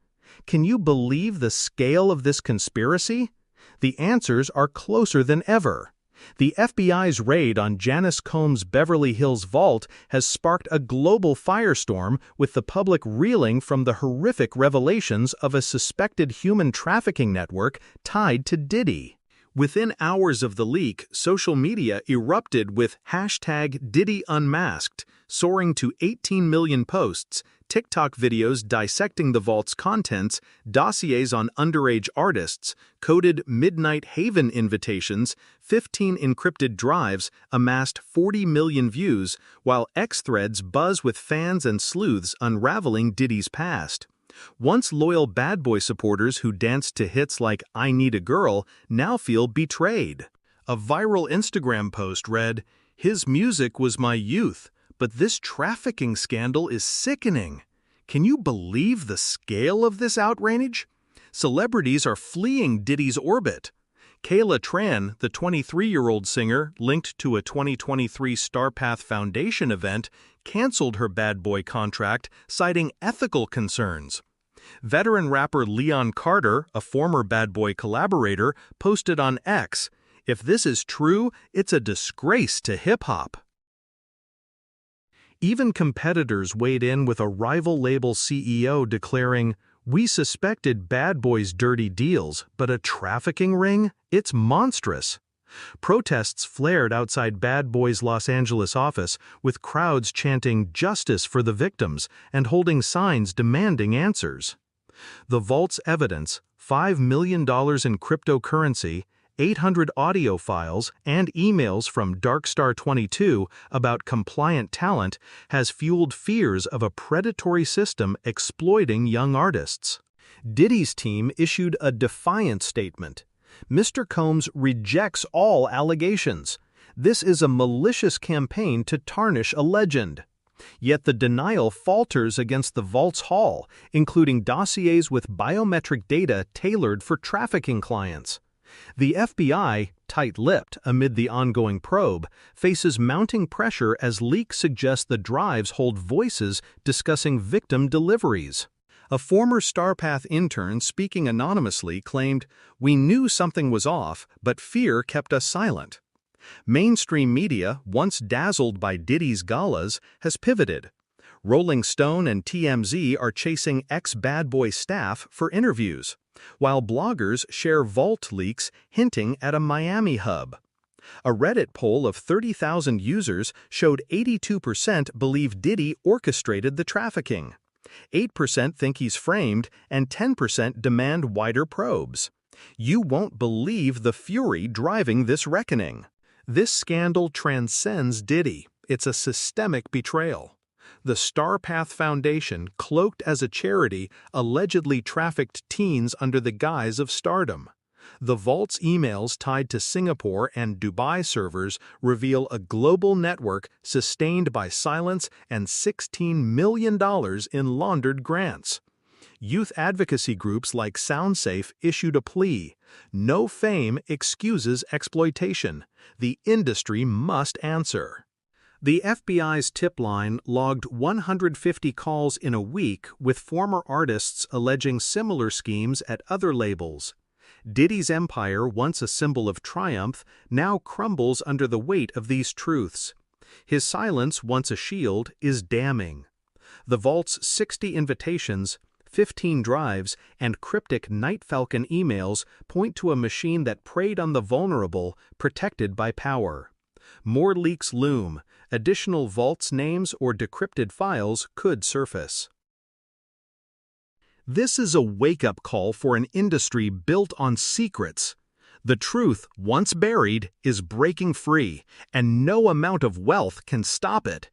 Can you believe the scale of this conspiracy? The answers are closer than ever. The FBI's raid on Janice Combs' Beverly Hills vault has sparked a global firestorm, with the public reeling from the horrific revelations of a suspected human trafficking network tied to Diddy. Within hours of the leak, social media erupted with hashtag Diddy Unmasked, soaring to 18 million posts, TikTok videos dissecting the vault's contents, dossiers on underage artists, coded Midnight Haven invitations, 15 encrypted drives amassed 40 million views, while X threads buzz with fans and sleuths unraveling Diddy's past. Once loyal bad boy supporters who danced to hits like I Need a Girl now feel betrayed. A viral Instagram post read, "His music was my youth, but this trafficking scandal is sickening. Can you believe the scale of this outrage? Celebrities are fleeing Diddy's orbit." Kayla Tran, the 23-year-old singer linked to a 2023 StarPath Foundation event, canceled her bad boy contract, citing ethical concerns. Veteran rapper Leon Carter, a former bad boy collaborator, posted on X, "If this is true, it's a disgrace to hip-hop." Even competitors weighed in with a rival label CEO declaring, "We suspected Bad Boy's dirty deals, but a trafficking ring? It's monstrous." Protests flared outside Bad Boy's Los Angeles office, with crowds chanting justice for the victims and holding signs demanding answers. The vault's evidence, $5 million in cryptocurrency, 800 audio files, and emails from Darkstar22 about compliant talent has fueled fears of a predatory system exploiting young artists. Diddy's team issued a defiant statement. Mr. Combs rejects all allegations. This is a malicious campaign to tarnish a legend. Yet the denial falters against the vault's haul, including dossiers with biometric data tailored for trafficking clients. The FBI, tight-lipped amid the ongoing probe, faces mounting pressure as leaks suggest the drives hold voices discussing victim deliveries. A former StarPath intern speaking anonymously claimed, "We knew something was off, but fear kept us silent." Mainstream media, once dazzled by Diddy's galas, has pivoted. Rolling Stone and TMZ are chasing ex-Bad Boy staff for interviews, while bloggers share vault leaks hinting at a Miami hub. A Reddit poll of 30,000 users showed 82% believe Diddy orchestrated the trafficking. 8% think he's framed, and 10% demand wider probes. You won't believe the fury driving this reckoning. This scandal transcends Diddy. It's a systemic betrayal. The StarPath Foundation, cloaked as a charity, allegedly trafficked teens under the guise of stardom. The vault's emails tied to Singapore and Dubai servers reveal a global network sustained by silence and $16 million in laundered grants. Youth advocacy groups like SoundSafe issued a plea. No fame excuses exploitation. The industry must answer. The FBI's tip line logged 150 calls in a week with former artists alleging similar schemes at other labels. Diddy's empire, once a symbol of triumph, now crumbles under the weight of these truths. His silence, once a shield, is damning. The vault's 60 invitations, 15 drives, and cryptic Night Falcon emails point to a machine that preyed on the vulnerable, protected by power. More leaks loom. Additional vaults names or decrypted files could surface. This is a wake-up call for an industry built on secrets. The truth, once buried, is breaking free, and no amount of wealth can stop it.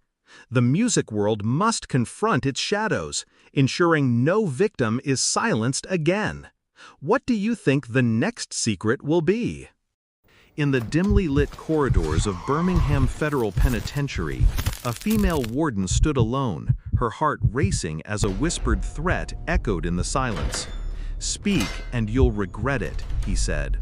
The music world must confront its shadows, ensuring no victim is silenced again. What do you think the next secret will be? In the dimly lit corridors of Birmingham Federal Penitentiary, a female warden stood alone, her heart racing as a whispered threat echoed in the silence. "Speak and you'll regret it," he said.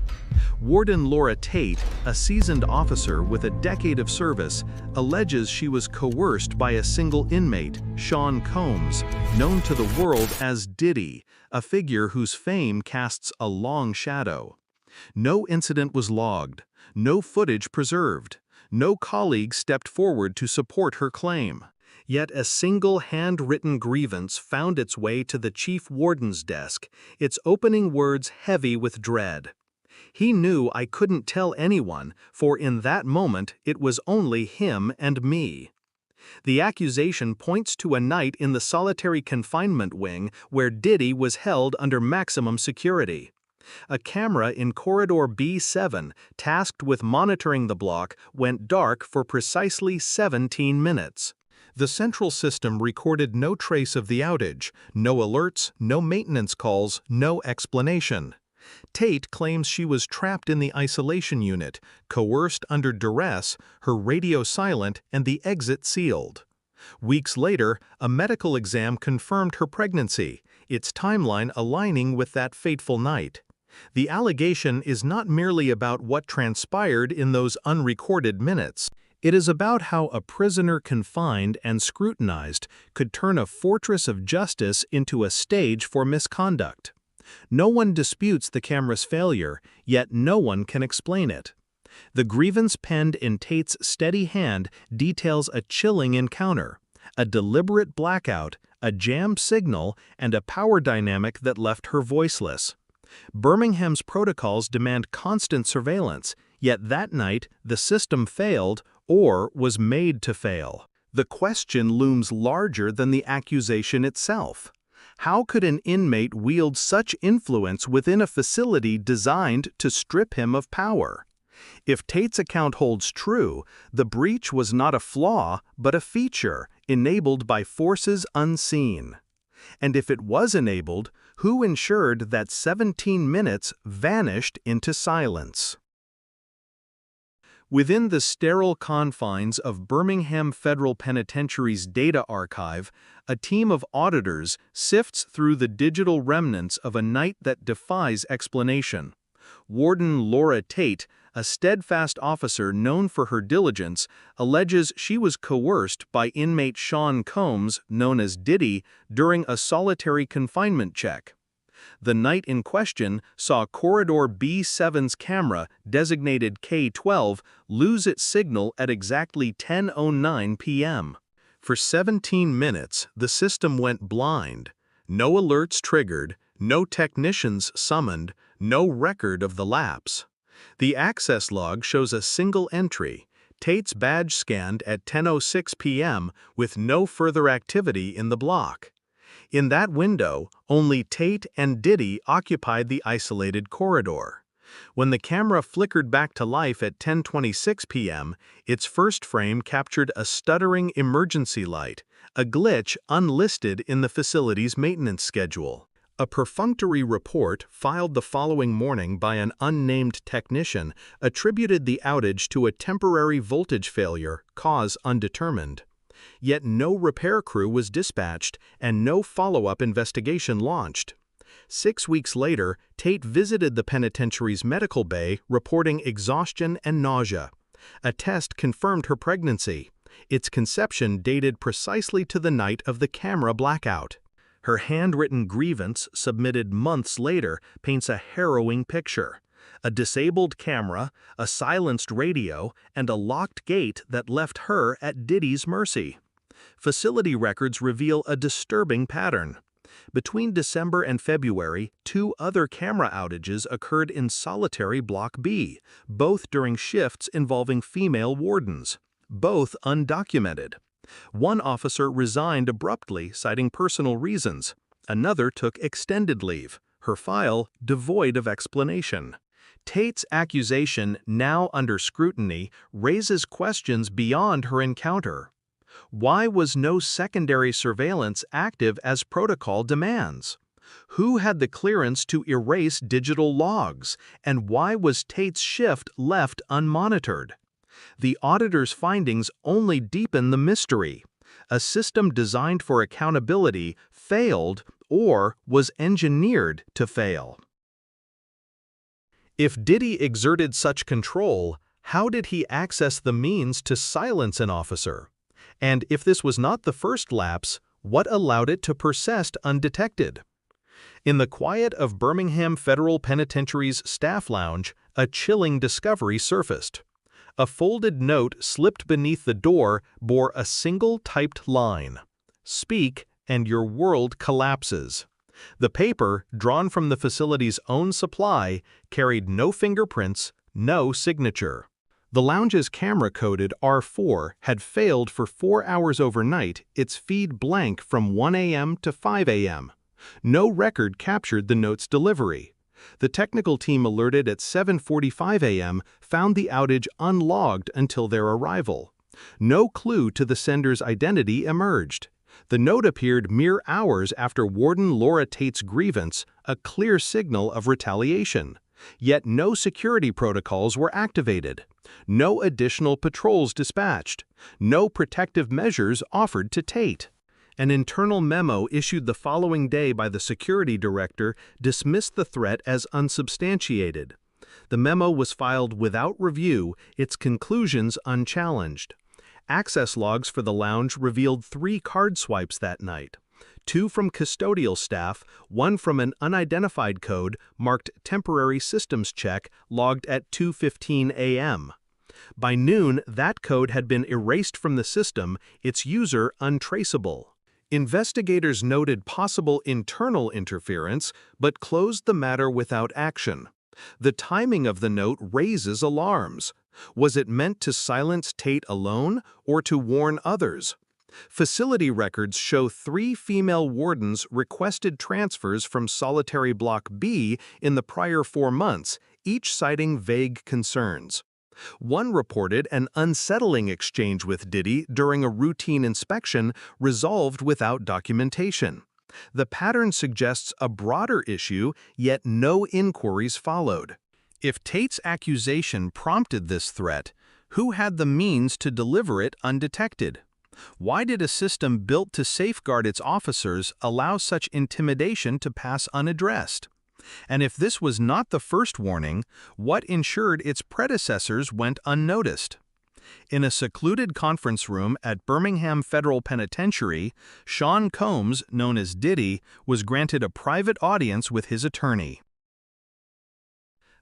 Warden Laura Tate, a seasoned officer with a decade of service, alleges she was coerced by a single inmate, Sean Combs, known to the world as Diddy, a figure whose fame casts a long shadow. No incident was logged, no footage preserved, no colleague stepped forward to support her claim. Yet a single handwritten grievance found its way to the chief warden's desk, its opening words heavy with dread. He knew I couldn't tell anyone, for in that moment it was only him and me. The accusation points to a night in the solitary confinement wing where Diddy was held under maximum security. A camera in corridor B7, tasked with monitoring the block, went dark for precisely 17 minutes. The central system recorded no trace of the outage, no alerts, no maintenance calls, no explanation. Tate claims she was trapped in the isolation unit, coerced under duress, her radio silent, and the exit sealed. Weeks later, a medical exam confirmed her pregnancy, its timeline aligning with that fateful night. The allegation is not merely about what transpired in those unrecorded minutes. It is about how a prisoner confined and scrutinized could turn a fortress of justice into a stage for misconduct. No one disputes the camera's failure, yet no one can explain it. The grievance penned in Tate's steady hand details a chilling encounter, a deliberate blackout, a jammed signal, and a power dynamic that left her voiceless. Birmingham's protocols demand constant surveillance, yet that night the system failed or was made to fail. The question looms larger than the accusation itself. How could an inmate wield such influence within a facility designed to strip him of power? If Tate's account holds true, the breach was not a flaw, but a feature, enabled by forces unseen. And if it was enabled, who ensured that 17 minutes vanished into silence? Within the sterile confines of Birmingham Federal Penitentiary's data archive, a team of auditors sifts through the digital remnants of a night that defies explanation. Warden Laura Tate, a steadfast officer known for her diligence, alleges she was coerced by inmate Sean Combs, known as Diddy, during a solitary confinement check. The night in question saw corridor B7's camera, designated K12, lose its signal at exactly 10:09 p.m. For 17 minutes, the system went blind. No alerts triggered, no technicians summoned, no record of the lapse. The access log shows a single entry, Tate's badge scanned at 10:06 p.m. with no further activity in the block. In that window, only Tate and Diddy occupied the isolated corridor. When the camera flickered back to life at 10:26 p.m., its first frame captured a stuttering emergency light, a glitch unlisted in the facility's maintenance schedule. A perfunctory report filed the following morning by an unnamed technician attributed the outage to a temporary voltage failure, cause undetermined. Yet no repair crew was dispatched and no follow-up investigation launched. 6 weeks later, Tate visited the penitentiary's medical bay reporting exhaustion and nausea. A test confirmed her pregnancy. Its conception dated precisely to the night of the camera blackout. Her handwritten grievance, submitted months later, paints a harrowing picture. A disabled camera, a silenced radio, and a locked gate that left her at Diddy's mercy. Facility records reveal a disturbing pattern. Between December and February, 2 other camera outages occurred in solitary Block B, both during shifts involving female wardens. Both undocumented. One officer resigned abruptly, citing personal reasons. Another took extended leave, her file devoid of explanation. Tate's accusation, now under scrutiny, raises questions beyond her encounter. Why was no secondary surveillance active as protocol demands? Who had the clearance to erase digital logs? And why was Tate's shift left unmonitored? The auditor's findings only deepen the mystery. A system designed for accountability failed or was engineered to fail. If Diddy exerted such control, how did he access the means to silence an officer? And if this was not the first lapse, what allowed it to persist undetected? In the quiet of Birmingham Federal Penitentiary's staff lounge, a chilling discovery surfaced. A folded note slipped beneath the door bore a single typed line: "Speak and your world collapses." The paper, drawn from the facility's own supply, carried no fingerprints, no signature. The lounge's camera-coded R4 had failed for 4 hours overnight, its feed blank from 1 a.m. to 5 a.m. No record captured the note's delivery. The technical team alerted at 7:45 a.m. found the outage unlogged until their arrival. No clue to the sender's identity emerged. The note appeared mere hours after Warden Laura Tate's grievance, a clear signal of retaliation. Yet no security protocols were activated. No additional patrols dispatched. No protective measures offered to Tate. An internal memo issued the following day by the security director dismissed the threat as unsubstantiated. The memo was filed without review, its conclusions unchallenged. Access logs for the lounge revealed 3 card swipes that night. 2 from custodial staff, 1 from an unidentified code marked temporary systems check logged at 2:15 a.m. By noon, that code had been erased from the system, its user untraceable. Investigators noted possible internal interference, but closed the matter without action. The timing of the note raises alarms. Was it meant to silence Tate alone or to warn others? Facility records show 3 female wardens requested transfers from Solitary Block B in the prior 4 months, each citing vague concerns. One reported an unsettling exchange with Diddy during a routine inspection resolved without documentation. The pattern suggests a broader issue, yet no inquiries followed. If Tate's accusation prompted this threat, who had the means to deliver it undetected? Why did a system built to safeguard its officers allow such intimidation to pass unaddressed? And if this was not the first warning, what ensured its predecessors went unnoticed? In a secluded conference room at Birmingham Federal Penitentiary, Sean Combs, known as Diddy, was granted a private audience with his attorney.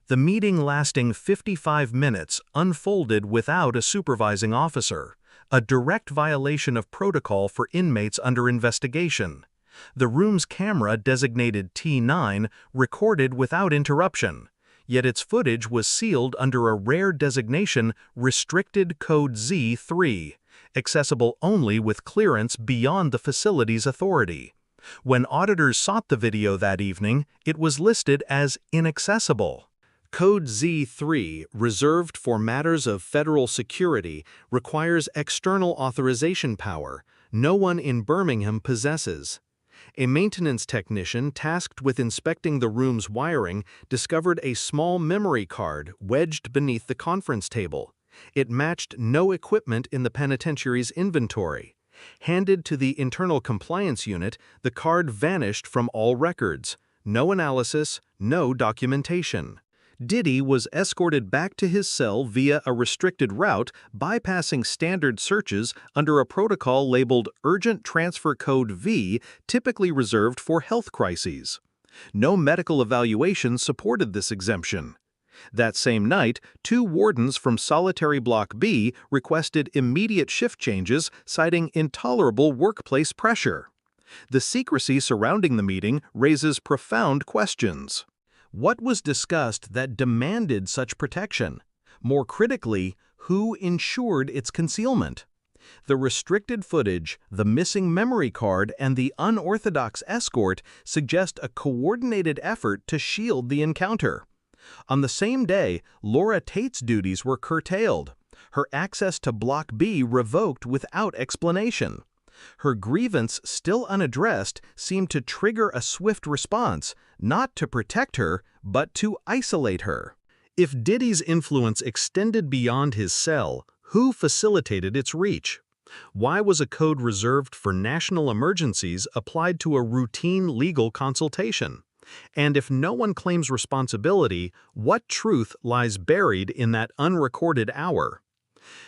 The meeting, lasting 55 minutes, unfolded without a supervising officer, a direct violation of protocol for inmates under investigation. The room's camera, designated T9, recorded without interruption, yet its footage was sealed under a rare designation, Restricted Code Z3, accessible only with clearance beyond the facility's authority. When auditors sought the video that evening, it was listed as inaccessible. Code Z3, reserved for matters of federal security, requires external authorization power no one in Birmingham possesses. A maintenance technician tasked with inspecting the room's wiring discovered a small memory card wedged beneath the conference table. It matched no equipment in the penitentiary's inventory. Handed to the internal compliance unit, the card vanished from all records. No analysis, no documentation. Diddy was escorted back to his cell via a restricted route, bypassing standard searches under a protocol labeled Urgent Transfer Code V, typically reserved for health crises. No medical evaluation supported this exemption. That same night, 2 wardens from Solitary Block B requested immediate shift changes, citing intolerable workplace pressure. The secrecy surrounding the meeting raises profound questions. What was discussed that demanded such protection? More critically, who ensured its concealment? The restricted footage, the missing memory card, and the unorthodox escort suggest a coordinated effort to shield the encounter. On the same day, Laura Tate's duties were curtailed, her access to Block B revoked without explanation. Her grievance, still unaddressed, seemed to trigger a swift response, not to protect her, but to isolate her. If Diddy's influence extended beyond his cell, who facilitated its reach? Why was a code reserved for national emergencies applied to a routine legal consultation? And if no one claims responsibility, what truth lies buried in that unrecorded hour?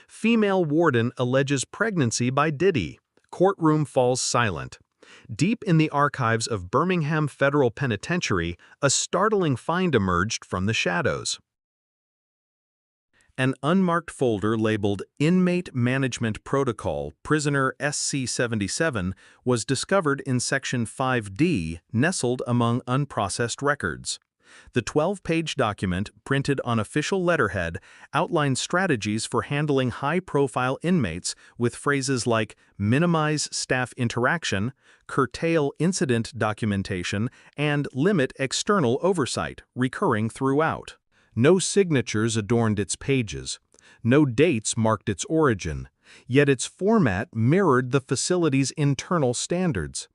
Female warden alleges pregnancy by Diddy. Courtroom falls silent. Deep in the archives of Birmingham Federal Penitentiary, a startling find emerged from the shadows. An unmarked folder labeled Inmate Management Protocol, Prisoner SC-77, was discovered in Section 5D, nestled among unprocessed records. The 12-page document, printed on official letterhead, outlined strategies for handling high-profile inmates with phrases like minimize staff interaction, curtail incident documentation, and limit external oversight, recurring throughout. No signatures adorned its pages. No dates marked its origin, yet its format mirrored the facility's internal standards.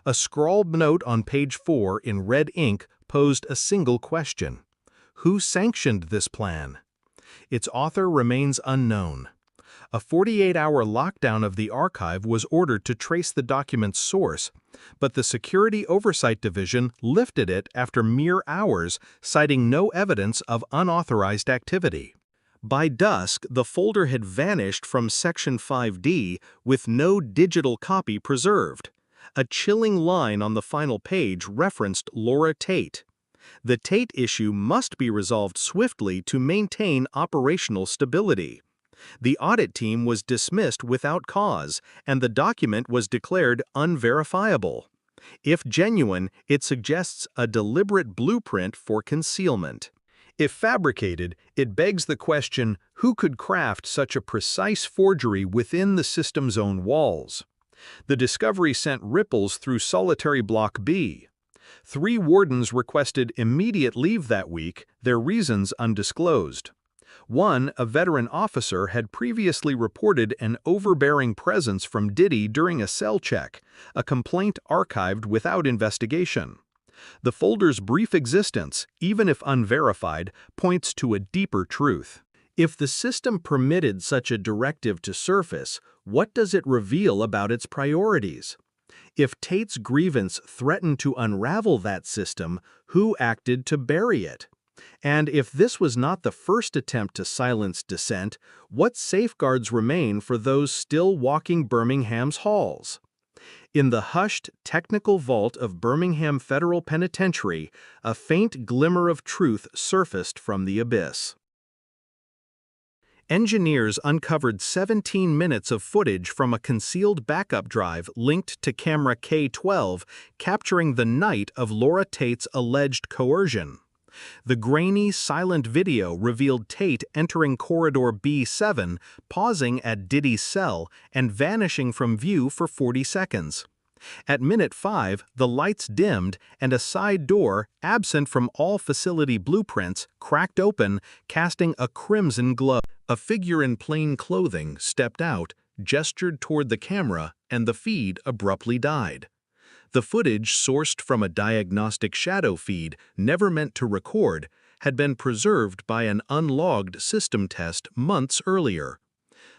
A scrawled note on page 4 in red ink posed a single question: who sanctioned this plan? Its author remains unknown. A 48-hour lockdown of the archive was ordered to trace the document's source, but the Security Oversight Division lifted it after mere hours, citing no evidence of unauthorized activity. By dusk, the folder had vanished from Section 5D with no digital copy preserved. A chilling line on the final page referenced Laura Tate. The Tate issue must be resolved swiftly to maintain operational stability. The audit team was dismissed without cause, and the document was declared unverifiable. If genuine, it suggests a deliberate blueprint for concealment. If fabricated, it begs the question, who could craft such a precise forgery within the system's own walls? The discovery sent ripples through solitary Block B. 3 wardens requested immediate leave that week, their reasons undisclosed. One, a veteran officer, had previously reported an overbearing presence from Diddy during a cell check, a complaint archived without investigation. The folder's brief existence, even if unverified, points to a deeper truth. If the system permitted such a directive to surface, what does it reveal about its priorities? If Tate's grievance threatened to unravel that system, who acted to bury it? And if this was not the first attempt to silence dissent, what safeguards remain for those still walking Birmingham's halls? In the hushed, technical vault of Birmingham Federal Penitentiary, a faint glimmer of truth surfaced from the abyss. Engineers uncovered 17 minutes of footage from a concealed backup drive linked to camera K12, capturing the night of Laura Tate's alleged coercion. The grainy, silent video revealed Tate entering corridor B7, pausing at Diddy's cell, and vanishing from view for 40 seconds. At minute 5, the lights dimmed, and a side door, absent from all facility blueprints, cracked open, casting a crimson glow. A figure in plain clothing stepped out, gestured toward the camera, and the feed abruptly died. The footage, sourced from a diagnostic shadow feed never meant to record, had been preserved by an unlogged system test months earlier.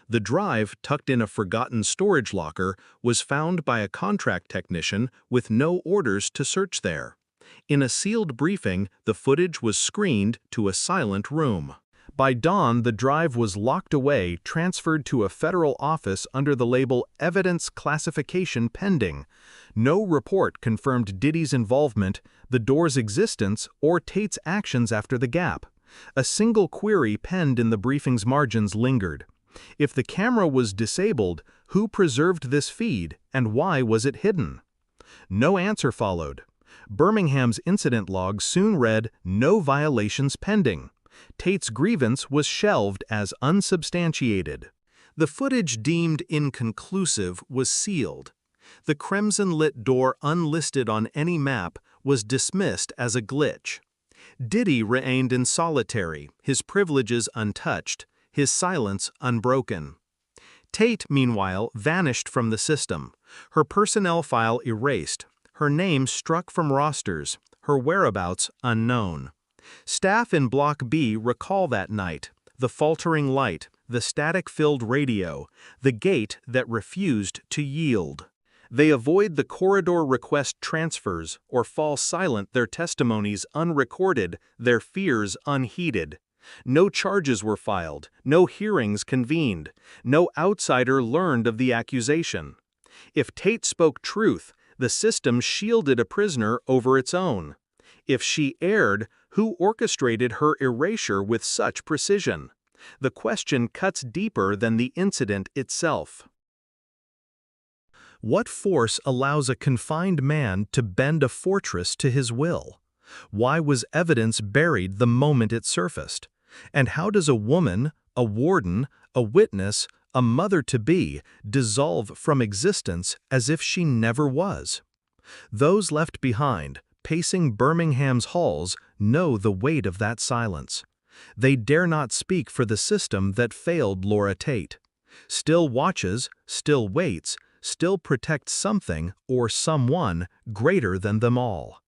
The drive, tucked in a forgotten storage locker, was found by a contract technician with no orders to search there. In a sealed briefing, the footage was screened to a silent room. By dawn, the drive was locked away, transferred to a federal office under the label Evidence Classification Pending. No report confirmed Diddy's involvement, the door's existence, or Tate's actions after the gap. A single query penned in the briefing's margins lingered. If the camera was disabled, who preserved this feed, and why was it hidden? No answer followed. Birmingham's incident log soon read, "No violations pending." Tate's grievance was shelved as unsubstantiated. The footage deemed inconclusive was sealed. The crimson-lit door unlisted on any map was dismissed as a glitch. Diddy remained in solitary, his privileges untouched, his silence unbroken. Tate, meanwhile, vanished from the system, her personnel file erased, her name struck from rosters, her whereabouts unknown. Staff in Block B recall that night, the faltering light, the static-filled radio, the gate that refused to yield. They avoid the corridor request transfers or fall silent, their testimonies unrecorded, their fears unheeded. No charges were filed, no hearings convened, no outsider learned of the accusation. If Tate spoke truth, the system shielded a prisoner over its own. If she erred, who orchestrated her erasure with such precision? The question cuts deeper than the incident itself. What force allows a confined man to bend a fortress to his will? Why was evidence buried the moment it surfaced? And how does a woman, a warden, a witness, a mother-to-be dissolve from existence as if she never was? Those left behind, pacing Birmingham's halls, know the weight of that silence. They dare not speak for the system that failed Laura Tate. Still watches, still waits, still protects something or someone greater than them all.